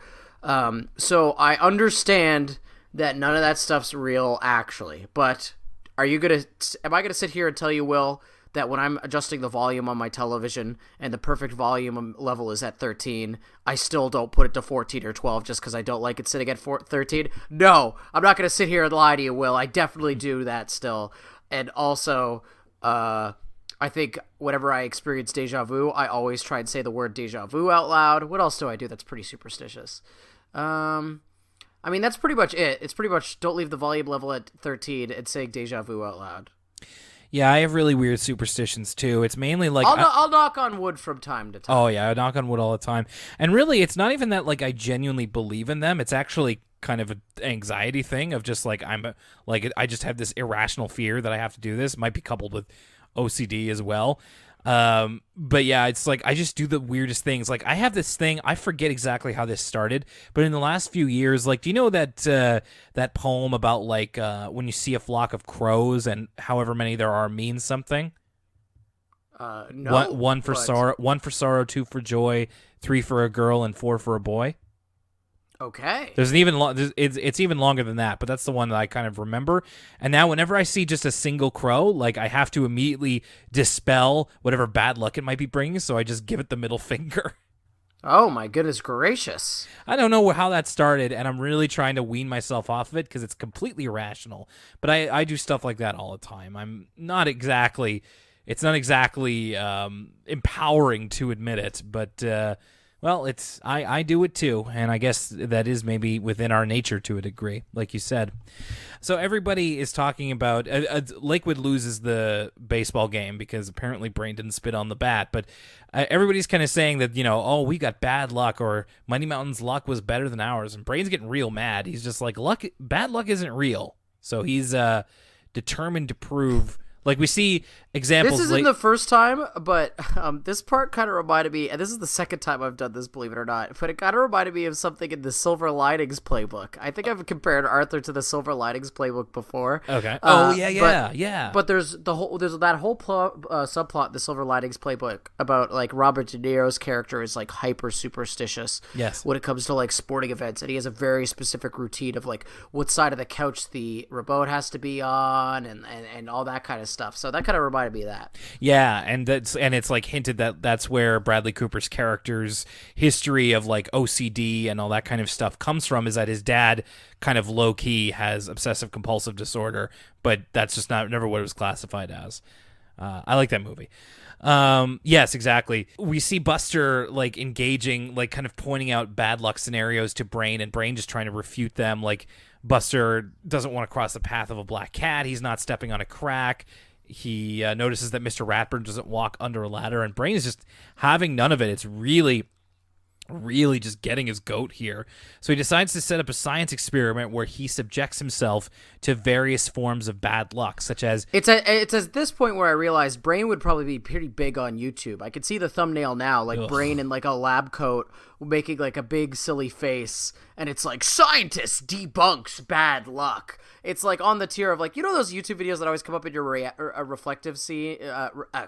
So I understand that none of that stuff's real actually, but. Am I gonna sit here and tell you, Will, that when I'm adjusting the volume on my television and the perfect volume level is at 13, I still don't put it to 14 or 12 just because I don't like it sitting at 13? No, I'm not gonna sit here and lie to you, Will. I definitely do that still. And also, I think whenever I experience deja vu, I always try and say the word deja vu out loud. What else do I do that's pretty superstitious? I mean, that's pretty much it. It's pretty much don't leave the volume level at 13 and saying deja vu out loud. Yeah, I have really weird superstitions, too. It's mainly like... I'll knock on wood from time to time. Oh, yeah, I knock on wood all the time. And really, it's not even that, like, I genuinely believe in them. It's actually kind of an anxiety thing of just, like, I just have this irrational fear that I have to do this. It might be coupled with OCD as well. But yeah, it's like I just do the weirdest things. Like I have this thing, I forget exactly how this started, but in the last few years, like, do you know that that poem about like when you see a flock of crows and however many there are means something? No. One for sorrow, two for joy, three for a girl, and four for a boy. Okay. There's an even it's even longer than that, but that's the one that I kind of remember. And now whenever I see just a single crow, like I have to immediately dispel whatever bad luck it might be bringing, so I just give it the middle finger. Oh my goodness gracious. I don't know how that started, and I'm really trying to wean myself off of it because it's completely irrational. But I do stuff like that all the time. It's not exactly empowering to admit it, but well, I do it too, and I guess that is maybe within our nature to a degree, like you said. So everybody is talking about Lakewood loses the baseball game because apparently Brain didn't spit on the bat, but everybody's kind of saying that, you know, oh, we got bad luck, or Mighty Mountain's luck was better than ours, and Brain's getting real mad. He's just like, bad luck isn't real. So he's determined to prove. Like we see examples. This isn't the first time, but this part kind of reminded me, and this is the second time I've done this, believe it or not, but it kind of reminded me of something in the Silver Linings Playbook. I think I've compared Arthur to the Silver Linings Playbook before. Okay. Yeah. But there's that whole subplot in the Silver Linings Playbook about like Robert De Niro's character is like hyper superstitious. Yes. When it comes to like sporting events, and he has a very specific routine of like what side of the couch the remote has to be on, and all that kind of stuff. So that kind of reminded me of that. Yeah, and it's like hinted that that's where Bradley Cooper's character's history of like OCD and all that kind of stuff comes from, is that his dad kind of low key has obsessive compulsive disorder, but that's just never what it was classified as. I like that movie. Yes, exactly. We see Buster like engaging, like kind of pointing out bad luck scenarios to Brain, and Brain just trying to refute them. Like Buster doesn't want to cross the path of a black cat. He's not stepping on a crack. He notices that Mr. Ratburn doesn't walk under a ladder, and Brain is just having none of it. It's really just getting his goat here. So he decides to set up a science experiment where he subjects himself to various forms of bad luck, such as... It's at this point where I realized Brain would probably be pretty big on YouTube. I could see the thumbnail now, like Brain in like a lab coat making like a big silly face, and it's like, scientist debunks bad luck. It's like on the tier of like, you know those YouTube videos that always come up in your reflective scene?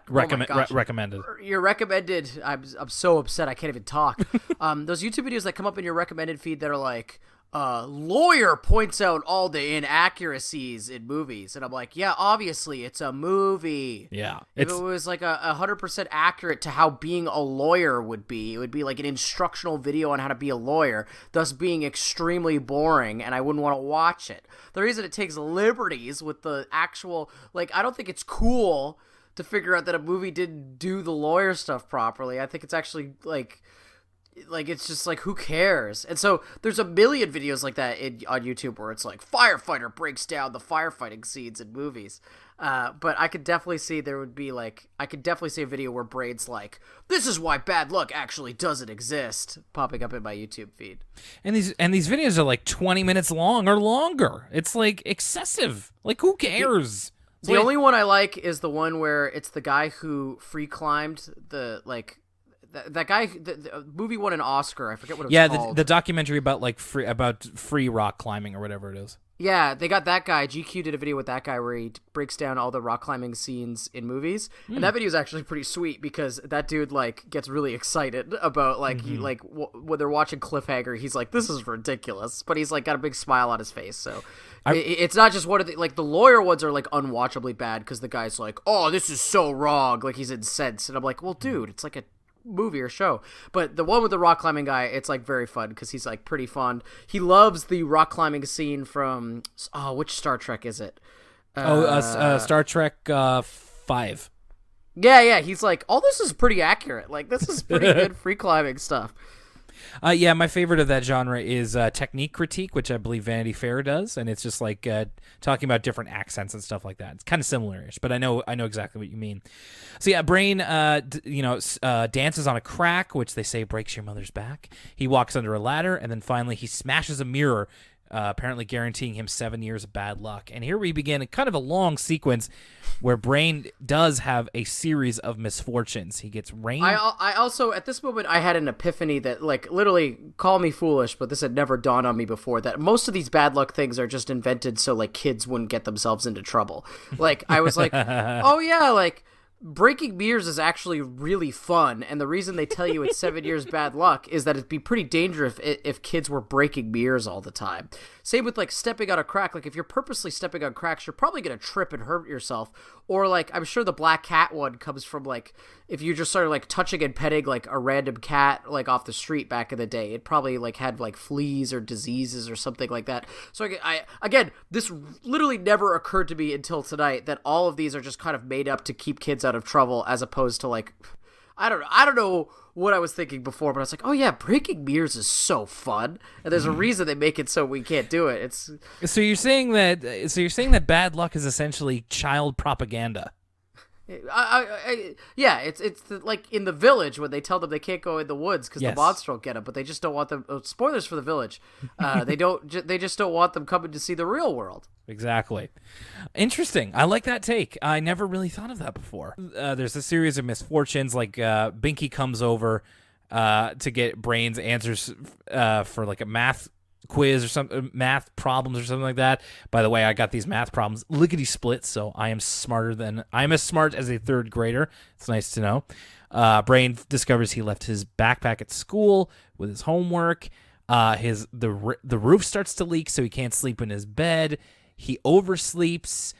Recommended. Your recommended, I'm so upset I can't even talk. Those YouTube videos that come up in your recommended feed that are like, lawyer points out all the inaccuracies in movies, and I'm like, yeah, obviously it's a movie. Yeah, if it was like 100% accurate to how being a lawyer would be, it would be like an instructional video on how to be a lawyer, thus being extremely boring, and I wouldn't want to watch it. The reason it takes liberties with the actual, like, I don't think it's cool to figure out that a movie didn't do the lawyer stuff properly. I think it's actually like it's just like, who cares? And so there's a million videos like that on YouTube where it's like, firefighter breaks down the firefighting scenes in movies. But I could definitely see a video where Brain's like, this is why bad luck actually doesn't exist, popping up in my YouTube feed. And these videos are like 20 minutes long or longer. It's like excessive. Like, who cares? The only one I like is the one where it's the guy who free climbed the like. That guy, the movie won an Oscar. I forget what it was called. Yeah, the documentary about free rock climbing or whatever it is. Yeah, they got that guy. GQ did a video with that guy where he breaks down all the rock climbing scenes in movies, and that video is actually pretty sweet because that dude like gets really excited about like he like when they're watching Cliffhanger, he's like, this is ridiculous, but he's like got a big smile on his face. So it's not just one of the like the lawyer ones are like unwatchably bad because the guy's like, oh, this is so wrong, like he's incensed, and I'm like, well, dude, it's like a movie or show. But the one with the rock climbing guy, it's like very fun because he's like pretty fond. He loves the rock climbing scene from which Star Trek is it? Star Trek 5. Yeah, he's like, all this is pretty accurate. Like, this is pretty good free climbing stuff. Yeah, my favorite of that genre is technique critique, which I believe Vanity Fair does, and it's just like talking about different accents and stuff like that. It's kind of similar-ish, but I know exactly what you mean. So yeah, Brain, dances on a crack, which they say breaks your mother's back. He walks under a ladder, and then finally he smashes a mirror, apparently guaranteeing him 7 years of bad luck. And here we begin kind of a long sequence where Brain does have a series of misfortunes. He gets rain. I also, at this moment, I had an epiphany that, like, literally, call me foolish, but this had never dawned on me before, that most of these bad luck things are just invented so, like, kids wouldn't get themselves into trouble. Like, I was like, oh yeah, like, breaking mirrors is actually really fun, and the reason they tell you it's 7 years bad luck is that it'd be pretty dangerous if kids were breaking mirrors all the time. Same with, like, stepping on a crack. Like, if you're purposely stepping on cracks, you're probably going to trip and hurt yourself. Or, like, I'm sure the black cat one comes from, like, if you just started, like, touching and petting, like, a random cat, like, off the street back in the day, it probably, like, had, like, fleas or diseases or something like that. So, again, this literally never occurred to me until tonight that all of these are just kind of made up to keep kids out of trouble, as opposed to, like, I don't know what I was thinking before, but I was like, oh yeah, breaking mirrors is so fun, and there's a reason they make it so we can't do it. So you're saying that bad luck is essentially child propaganda. Yeah, like in the village when they tell them they can't go in the woods because the monster will get them, but they just don't want them. Spoilers for the village. They just don't want them coming to see the real world. Exactly. Interesting. I like that take. I never really thought of that before. There's a series of misfortunes. Like Binky comes over to get Brain's answers for like a math quiz or some math problems or something like that. By the way, I got these math problems lickety split, so I'm as smart as a third grader. It's nice to know. Brain discovers he left his backpack at school with his homework. The roof starts to leak, so he can't sleep in his bed. He oversleeps.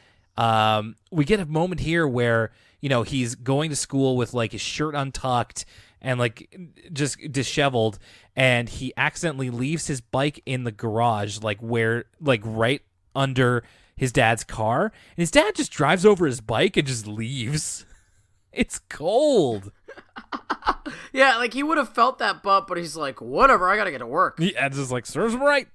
We get a moment here where he's going to school with like his shirt untucked and like just disheveled, and he accidentally leaves his bike in the garage, like right under his dad's car, and his dad just drives over his bike and just leaves. It's cold. Yeah, like he would have felt that bump, but he's like, whatever, I gotta get to work. Yeah, it's just like, serves him right.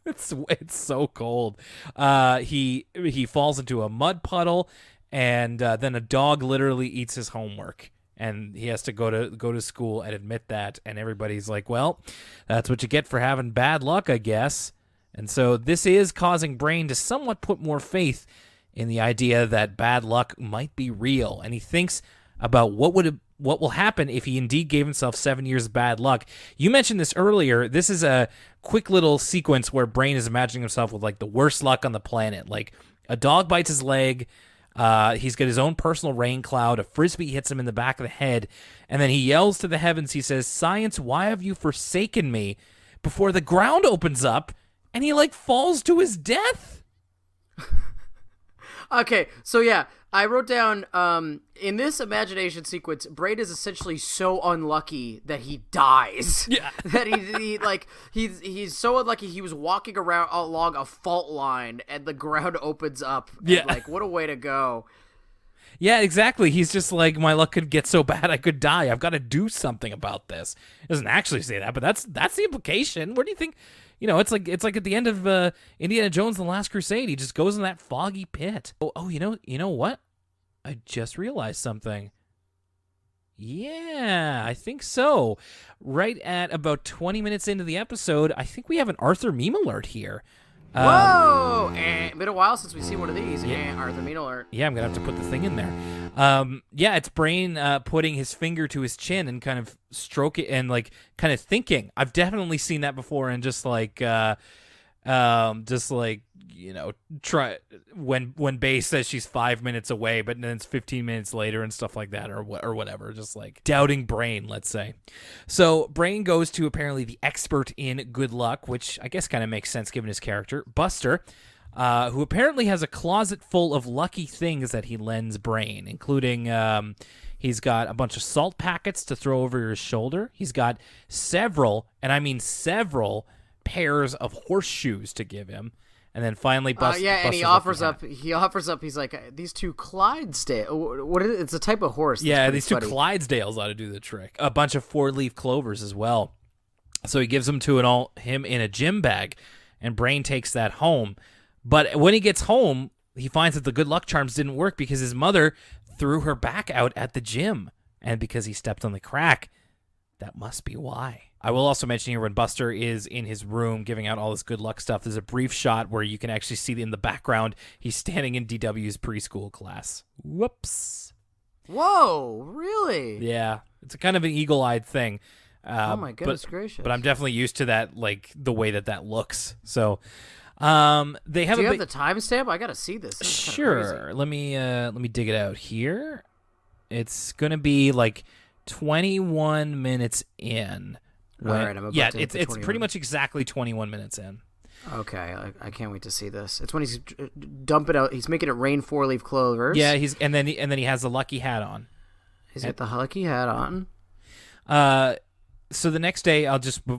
It's so cold. He falls into a mud puddle, and then a dog literally eats his homework. And he has to go to school and admit that, and everybody's like, well, that's what you get for having bad luck, I guess. And so this is causing Brain to somewhat put more faith in the idea that bad luck might be real, and he thinks about what will happen if he indeed gave himself 7 years of bad luck. You mentioned this earlier. This is a quick little sequence where Brain is imagining himself with like the worst luck on the planet. Like a dog bites his leg. He's got his own personal rain cloud. A frisbee hits him in the back of the head, and then he yells to the heavens. He says, "Science, why have you forsaken me?" Before the ground opens up, and he like falls to his death. Okay, so yeah, I wrote down in this imagination sequence, Brain is essentially so unlucky that he dies. Yeah, that he's so unlucky. He was walking around along a fault line, and the ground opens up. Yeah, like what a way to go. Yeah, exactly. He's just like, my luck could get so bad I could die. I've got to do something about this. He doesn't actually say that, but that's the implication. Where do you think? It's like at the end of Indiana Jones and the Last Crusade. He just goes in that foggy pit. Oh, you know what? I just realized something. Yeah, I think so. Right at about 20 minutes into the episode, I think we have an Arthur meme alert here. Whoa! Been a while since we've seen one of these. Yeah. Arthur meme alert. Yeah, I'm going to have to put the thing in there. Yeah, it's Brain putting his finger to his chin and kind of stroke it and like kind of thinking. I've definitely seen that before, and try when Bae says she's 5 minutes away, but then it's 15 minutes later and stuff like that, or whatever. Just like doubting Brain, let's say. So Brain goes to apparently the expert in good luck, which I guess kind of makes sense given his character, Buster, who apparently has a closet full of lucky things that he lends Brain, including he's got a bunch of salt packets to throw over his shoulder. He's got several, and I mean several, pairs of horseshoes to give him. And then finally, and he offers up. He's like, these two Clydesdale. What is it? It's a type of horse. Yeah, these two Clydesdales ought to do the trick. A bunch of 4-leaf clovers as well. So he gives them to him in a gym bag, and Brain takes that home. But when he gets home, he finds that the good luck charms didn't work because his mother threw her back out at the gym, and because he stepped on the crack. That must be why. I will also mention here when Buster is in his room giving out all this good luck stuff, there's a brief shot where you can actually see in the background he's standing in DW's preschool class. Whoops. Whoa, really? Yeah. It's a kind of an eagle-eyed thing. Oh my goodness gracious. But I'm definitely used to that, like the way that looks. So they have Do you have the timestamp? I gotta see this. Sure. Let me dig it out here. It's gonna be like 21 minutes in. All right, I'm about to hit it's pretty much exactly 21 minutes in. Okay, I can't wait to see this. It's when he's dumping out. He's making it rain 4-leaf clovers. Yeah, and then he has the lucky hat on. He's got the lucky hat on. So the next day,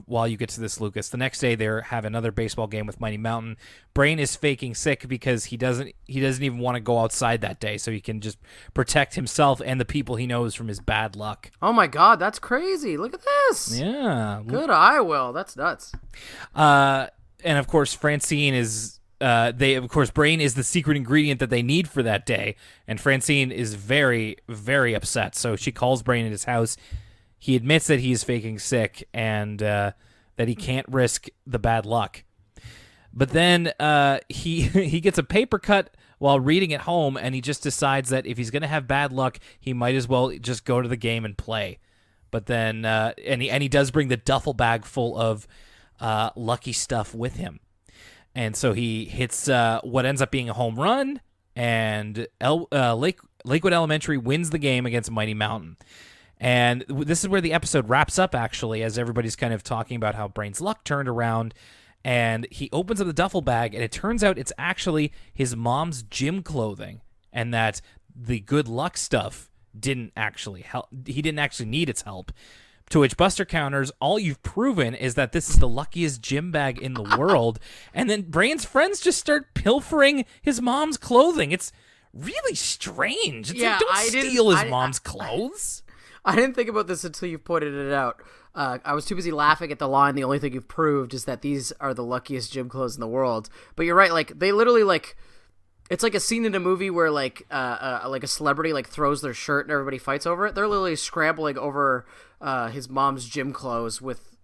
while you get to this, Lucas, the next day they have another baseball game with Mighty Mountain. Brain is faking sick because he doesn't even want to go outside that day, so he can just protect himself and the people he knows from his bad luck. Oh my God, that's crazy! Look at this. Yeah, good. I will. That's nuts. And of course, Francine is of course, Brain is the secret ingredient that they need for that day, and Francine is very, very upset. So she calls Brain at his house. He admits that he is faking sick and that he can't risk the bad luck. But then he gets a paper cut while reading at home, and he just decides that if he's going to have bad luck, he might as well just go to the game and play. But then and he does bring the duffel bag full of lucky stuff with him. And so he hits what ends up being a home run, and Lakewood Elementary wins the game against Mighty Mountain. And this is where the episode wraps up, actually, as everybody's kind of talking about how Brain's luck turned around. And he opens up the duffel bag, and it turns out it's actually his mom's gym clothing, and that the good luck stuff didn't actually help. He didn't actually need its help. To which Buster counters, all you've proven is that this is the luckiest gym bag in the world. And then Brain's friends just start pilfering his mom's clothing. It's really strange. It's like, don't steal his mom's clothes. I didn't think about this until you pointed it out. I was too busy laughing at the line, the only thing you've proved is that these are the luckiest gym clothes in the world. But you're right, like, they literally, like, it's like a scene in a movie where, like a celebrity, like, throws their shirt and everybody fights over it. They're literally scrambling over his mom's gym clothes with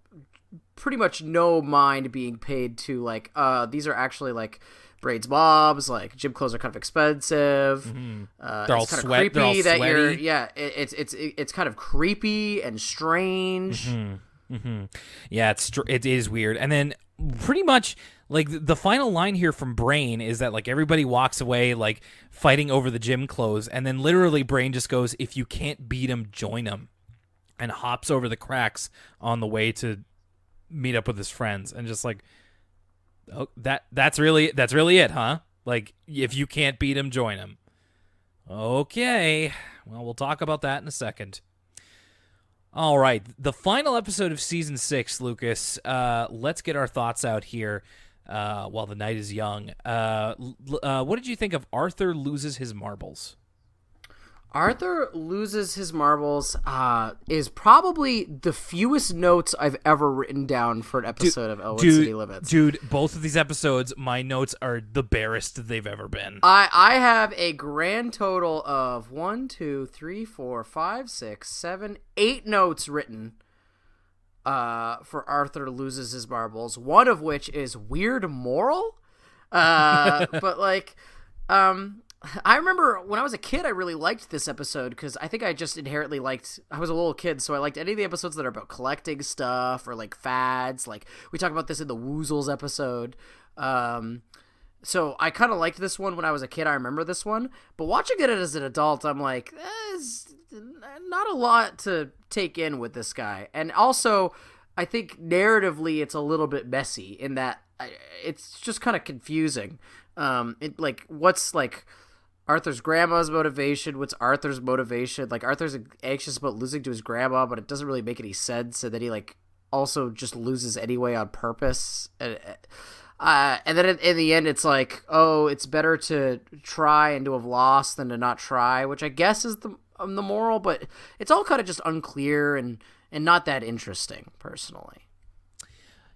pretty much no mind being paid to, like, these are actually, like, Braid's mom's, like, gym clothes are kind of expensive. Mm-hmm. They're all kind of creepy. They're all that sweaty. you're, yeah, it's kind of creepy and strange. Mm-hmm. Mm-hmm. Yeah, it is weird. And then pretty much, like, the final line here from Brain is that, like, everybody walks away, like, fighting over the gym clothes, and then literally Brain just goes, if you can't beat him, join him, and hops over the cracks on the way to meet up with his friends, and just like, oh, that's really it, huh? Like, if you can't beat him, join him. Okay, well, we'll talk about that in a second. All right, the final episode of season 6, Lucas. Let's get our thoughts out here while the night is young. What did you think of Arthur Loses His Marbles? Arthur Loses His Marbles is probably the fewest notes I've ever written down for an episode of Elwood City Limits. Dude, both of these episodes, my notes are the barest they've ever been. I have a grand total of 1, 2, 3, 4, 5, 6, 7, 8 notes written for Arthur Loses His Marbles, one of which is weird moral. But, like, I remember when I was a kid, I really liked this episode because I think I just inherently I was a little kid, so I liked any of the episodes that are about collecting stuff or, like, fads. Like, we talk about this in the Woozles episode. So I kind of liked this one when I was a kid. I remember this one. But watching it as an adult, I'm like, there's not a lot to take in with this guy. And also, I think narratively it's a little bit messy in that it's just kind of confusing. What's, like, Arthur's grandma's motivation? What's Arthur's motivation? Like, Arthur's anxious about losing to his grandma, but it doesn't really make any sense. And then he, like, also just loses anyway on purpose. And then in the end, it's like, oh, it's better to try and to have lost than to not try, which I guess is the moral, but it's all kind of just unclear and not that interesting, personally.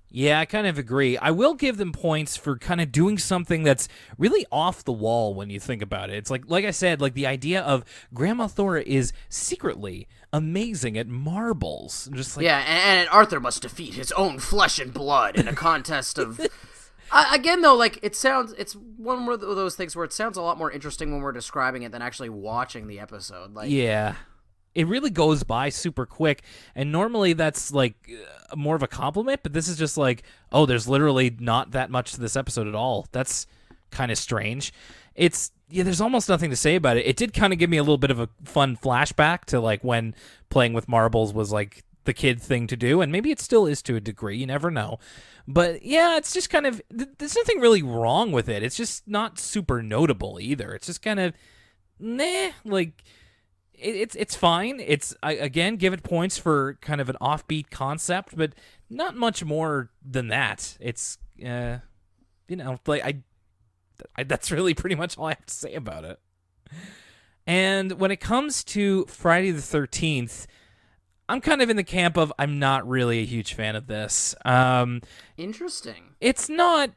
Yeah, I kind of agree. I will give them points for kind of doing something that's really off the wall when you think about it. It's like I said, like, the idea of Grandma Thora is secretly amazing at marbles. Just like, yeah, and Arthur must defeat his own flesh and blood in a contest of... Again, though, like, it's one of those things where it sounds a lot more interesting when we're describing it than actually watching the episode. Like, yeah. It really goes by super quick, and normally that's, like, more of a compliment, but this is just like, oh, there's literally not that much to this episode at all. That's kind of strange. There's almost nothing to say about it. It did kind of give me a little bit of a fun flashback to, like, when playing with marbles was, like, the kid thing to do, and maybe it still is to a degree, you never know. But yeah, it's just kind of, there's nothing really wrong with it. It's just not super notable either. It's just kind of, like... It's fine. I again give it points for kind of an offbeat concept, but not much more than that. It's like that's really pretty much all I have to say about it. And when it comes to Friday the 13th, I'm kind of in the camp of I'm not really a huge fan of this. Interesting. It's not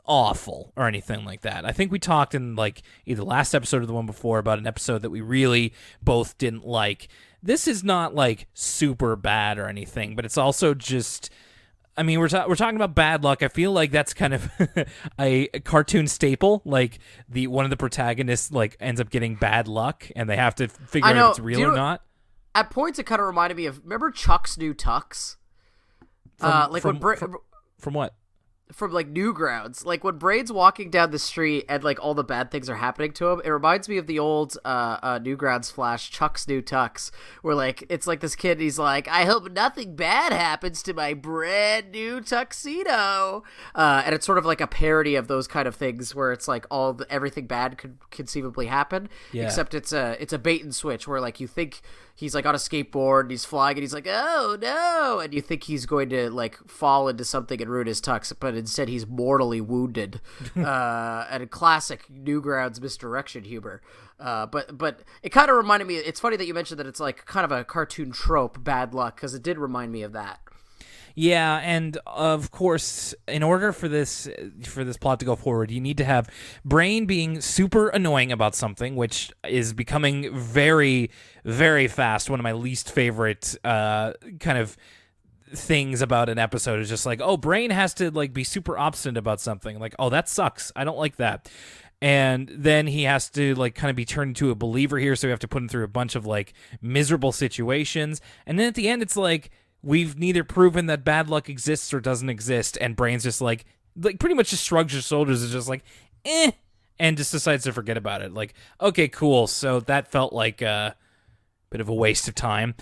awful or anything like that. I think we talked in like either last episode or the one before about an episode that we really both didn't like. This is not like super bad or anything, but it's also just, I mean, we're talking about bad luck. I feel like that's kind of a cartoon staple. Like one of the protagonists like ends up getting bad luck, and they have to figure out if it's real or not. At points, it kind of reminded me of, remember Chuck's New Tux? From what? From like Newgrounds, like when Brain's walking down the street and like all the bad things are happening to him, it reminds me of the old Newgrounds flash Chuck's New Tux, where like it's like this kid, he's like, I hope nothing bad happens to my brand new tuxedo, and it's sort of like a parody of those kind of things where it's like everything bad could conceivably happen, except it's a bait and switch where like you think he's like on a skateboard and he's flying and he's like, oh no, and you think he's going to like fall into something and ruin his tux, but instead he's mortally wounded. And classic Newgrounds misdirection humor. But it kind of reminded me, it's funny that you mentioned that it's like kind of a cartoon trope, bad luck, because it did remind me of that. Yeah, and of course, in order for this plot to go forward, you need to have Brain being super annoying about something, which is becoming very, very fast one of my least favorite kind of things about an episode. Is just like, oh, Brain has to like be super obstinate about something. Like, oh, that sucks. I don't like that. And then he has to like kind of be turned into a believer here, so we have to put him through a bunch of like miserable situations. And then at the end, it's like, we've neither proven that bad luck exists or doesn't exist, and Brain's just like pretty much just shrugs his shoulders, is just like, and just decides to forget about it. Like, okay, cool. So that felt like a bit of a waste of time.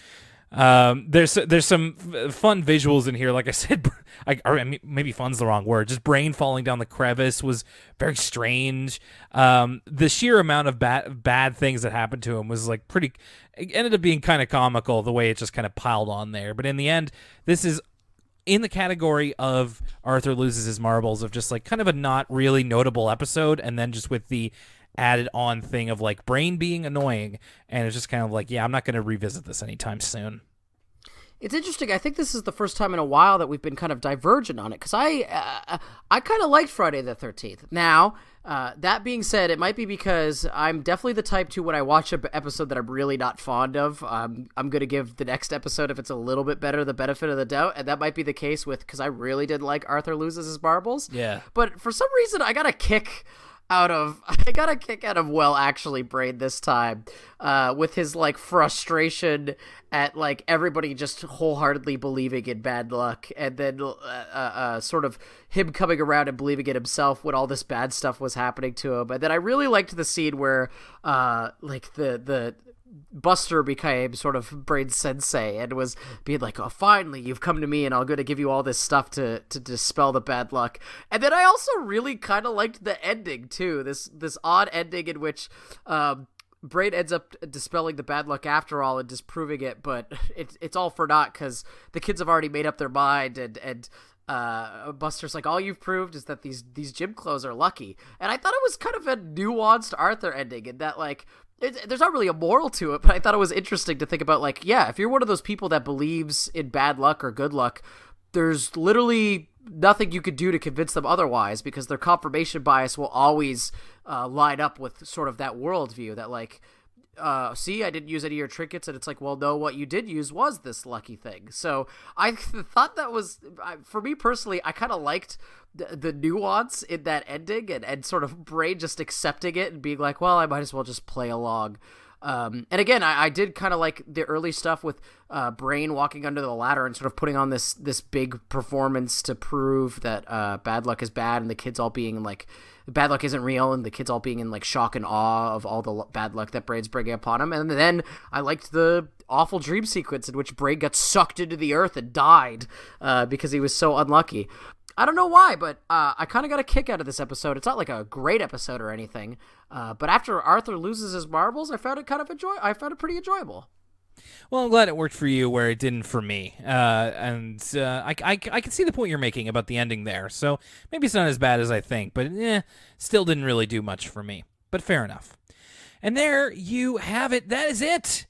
There's some fun visuals in here. Like I said, I mean, maybe fun's the wrong word. Just Brain falling down the crevice was very strange. The sheer amount of bad things that happened to him was like it ended up being kind of comical, the way it just kind of piled on there. But in the end, this is in the category of Arthur loses his marbles, of just like kind of a not really notable episode, and then just with the added on thing of like Brain being annoying, and it's just kind of like, yeah, I'm not going to revisit this anytime soon. It's interesting. I think this is the first time in a while that we've been kind of divergent on it, because I kind of liked Friday the 13th. Now, that being said, it might be because I'm definitely the type to, when I watch an episode that I'm really not fond of, I'm going to give the next episode, if it's a little bit better, the benefit of the doubt, and that might be the case because I really didn't like Arthur Loses His Marbles. Yeah. But for some reason, I got a kick out of Well Actually Brain this time, with his like frustration at like everybody just wholeheartedly believing in bad luck, and then sort of him coming around and believing in himself when all this bad stuff was happening to him. And then I really liked the scene where like the Buster became sort of Brain's sensei and was being like, oh, finally you've come to me and I'm going to give you all this stuff to dispel the bad luck. And then I also really kind of liked the ending too, this odd ending in which Brain ends up dispelling the bad luck after all and disproving it, but it's all for naught because the kids have already made up their mind, and Buster's like, all you've proved is that these gym clothes are lucky. And I thought it was kind of a nuanced Arthur ending, in that like there's not really a moral to it, but I thought it was interesting to think about, like, yeah, if you're one of those people that believes in bad luck or good luck, there's literally nothing you could do to convince them otherwise, because their confirmation bias will always line up with sort of that worldview that, like, see, I didn't use any of your trinkets, and it's like, well, no, what you did use was this lucky thing. So I thought that was, for me personally, I kind of liked the nuance in that ending, and sort of Brain just accepting it and being like, well, I might as well just play along. And again, I did kind of like the early stuff with Brain walking under the ladder and sort of putting on this big performance to prove that bad luck is bad, and the kids all being like, bad luck isn't real, and the kids all being in like shock and awe of all the bad luck that Brain's bringing upon him. And then I liked the awful dream sequence in which Brain got sucked into the earth and died because he was so unlucky. I don't know why, but I kind of got a kick out of this episode. It's not like a great episode or anything, but after Arthur loses his marbles, I found it pretty enjoyable. Well, I'm glad it worked for you where it didn't for me. I can see the point you're making about the ending there. So maybe it's not as bad as I think, but still didn't really do much for me. But fair enough. And there you have it. That is it.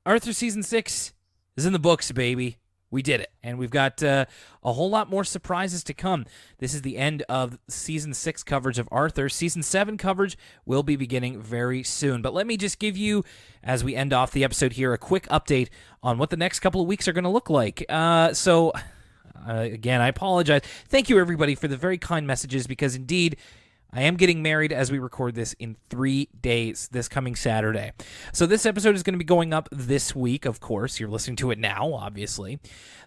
Arthur Season 6 is in the books, baby. We did it, and we've got a whole lot more surprises to come. This is the end of Season 6 coverage of Arthur. Season 7 coverage will be beginning very soon. But let me just give you, as we end off the episode here, a quick update on what the next couple of weeks are going to look like. Again, I apologize. Thank you, everybody, for the very kind messages, because indeed, I am getting married as we record this in 3 days, this coming Saturday. So this episode is going to be going up this week, of course. You're listening to it now, obviously.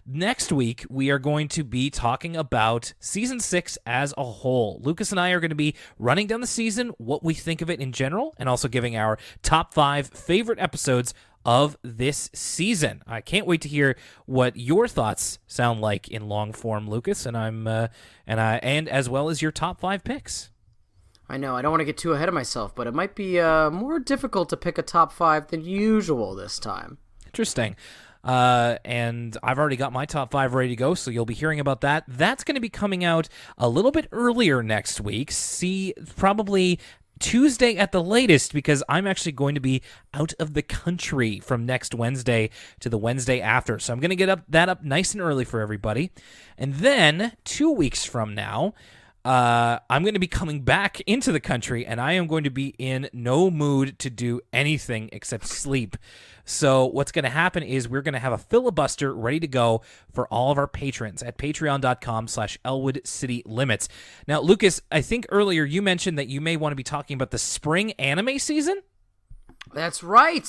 Next week, we are going to be talking about Season 6 as a whole. Lucas and I are going to be running down the season, what we think of it in general, and also giving our top 5 favorite episodes of this season. I can't wait to hear what your thoughts sound like in long form, Lucas, and as well as your top 5 picks. I know, I don't want to get too ahead of myself, but it might be more difficult to pick a top 5 than usual this time. Interesting. And I've already got my top 5 ready to go, so you'll be hearing about that. That's going to be coming out a little bit earlier next week. See, probably Tuesday at the latest, because I'm actually going to be out of the country from next Wednesday to the Wednesday after. So I'm going to get that up nice and early for everybody. And then 2 weeks from now, I'm going to be coming back into the country, and I am going to be in no mood to do anything except sleep. So what's going to happen is we're going to have a filibuster ready to go for all of our patrons at patreon.com/Elwood City Limits. Now, Lucas, I think earlier you mentioned that you may want to be talking about the spring anime season? That's right.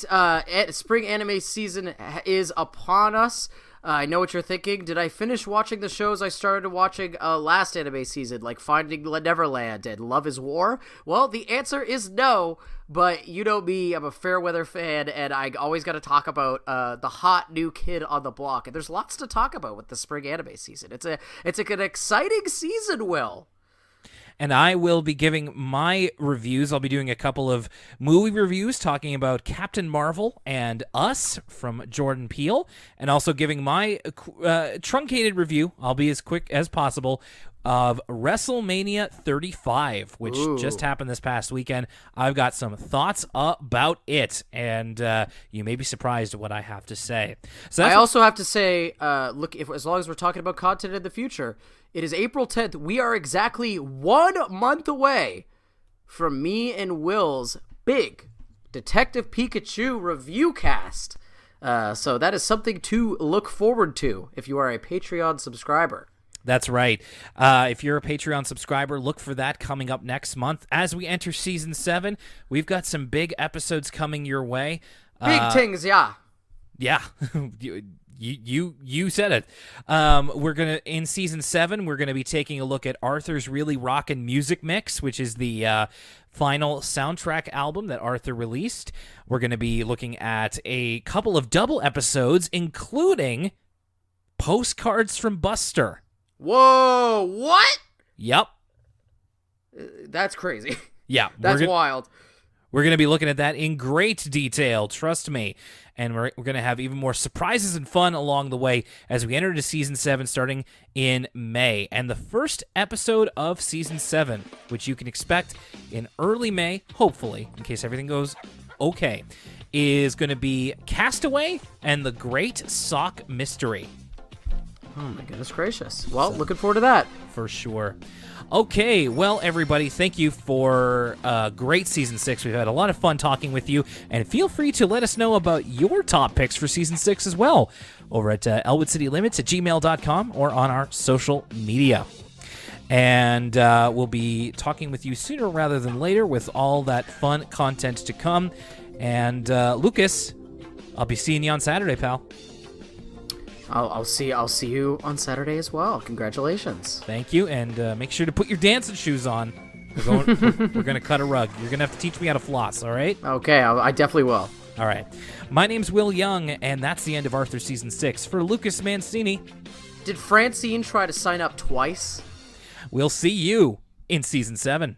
Spring anime season is upon us. I know what you're thinking. Did I finish watching the shows I started watching last anime season, like Finding Neverland and Love is War? Well, the answer is no, but you know me, I'm a Fairweather fan, and I always got to talk about the hot new kid on the block, and there's lots to talk about with the spring anime season. It's an exciting season, Will. And I will be giving my reviews. I'll be doing a couple of movie reviews talking about Captain Marvel and Us from Jordan Peele, and also giving my truncated review, I'll be as quick as possible, of WrestleMania 35, which just happened this past weekend. I've got some thoughts about it, and you may be surprised at what I have to say. So I also have to say, look, as long as we're talking about content in the future, it is April 10th. We are exactly 1 month away from me and Will's big Detective Pikachu review cast. So that is something to look forward to if you are a Patreon subscriber. That's right. If you're a Patreon subscriber, look for that coming up next month. As we enter Season 7, we've got some big episodes coming your way. Big things, yeah. Yeah, you said it. We're gonna in Season 7. We're gonna be taking a look at Arthur's Really Rockin' Music Mix, which is the final soundtrack album that Arthur released. We're gonna be looking at a couple of double episodes, including Postcards from Buster. Whoa! What? Yep. That's crazy. Yeah, that's wild. We're going to be looking at that in great detail, trust me. And we're going to have even more surprises and fun along the way as we enter into Season 7 starting in May. And the first episode of Season 7, which you can expect in early May, hopefully, in case everything goes okay, is going to be Castaway and the Great Sock Mystery. Oh my goodness gracious. Well, looking forward to that. For sure. Okay, well, everybody, thank you for great Season 6. We've had a lot of fun talking with you, and feel free to let us know about your top picks for Season 6 as well over at elwoodcitylimits@gmail.com or on our social media. And we'll be talking with you sooner rather than later with all that fun content to come. And Lucas, I'll be seeing you on Saturday, pal. I'll see you on Saturday as well. Congratulations. Thank you, and make sure to put your dancing shoes on. We're going to cut a rug. You're going to have to teach me how to floss, all right? Okay, I definitely will. All right. My name's Will Young, and that's the end of Arthur Season 6. For Lucas Mancini. Did Francine try to sign up twice? We'll see you in Season 7.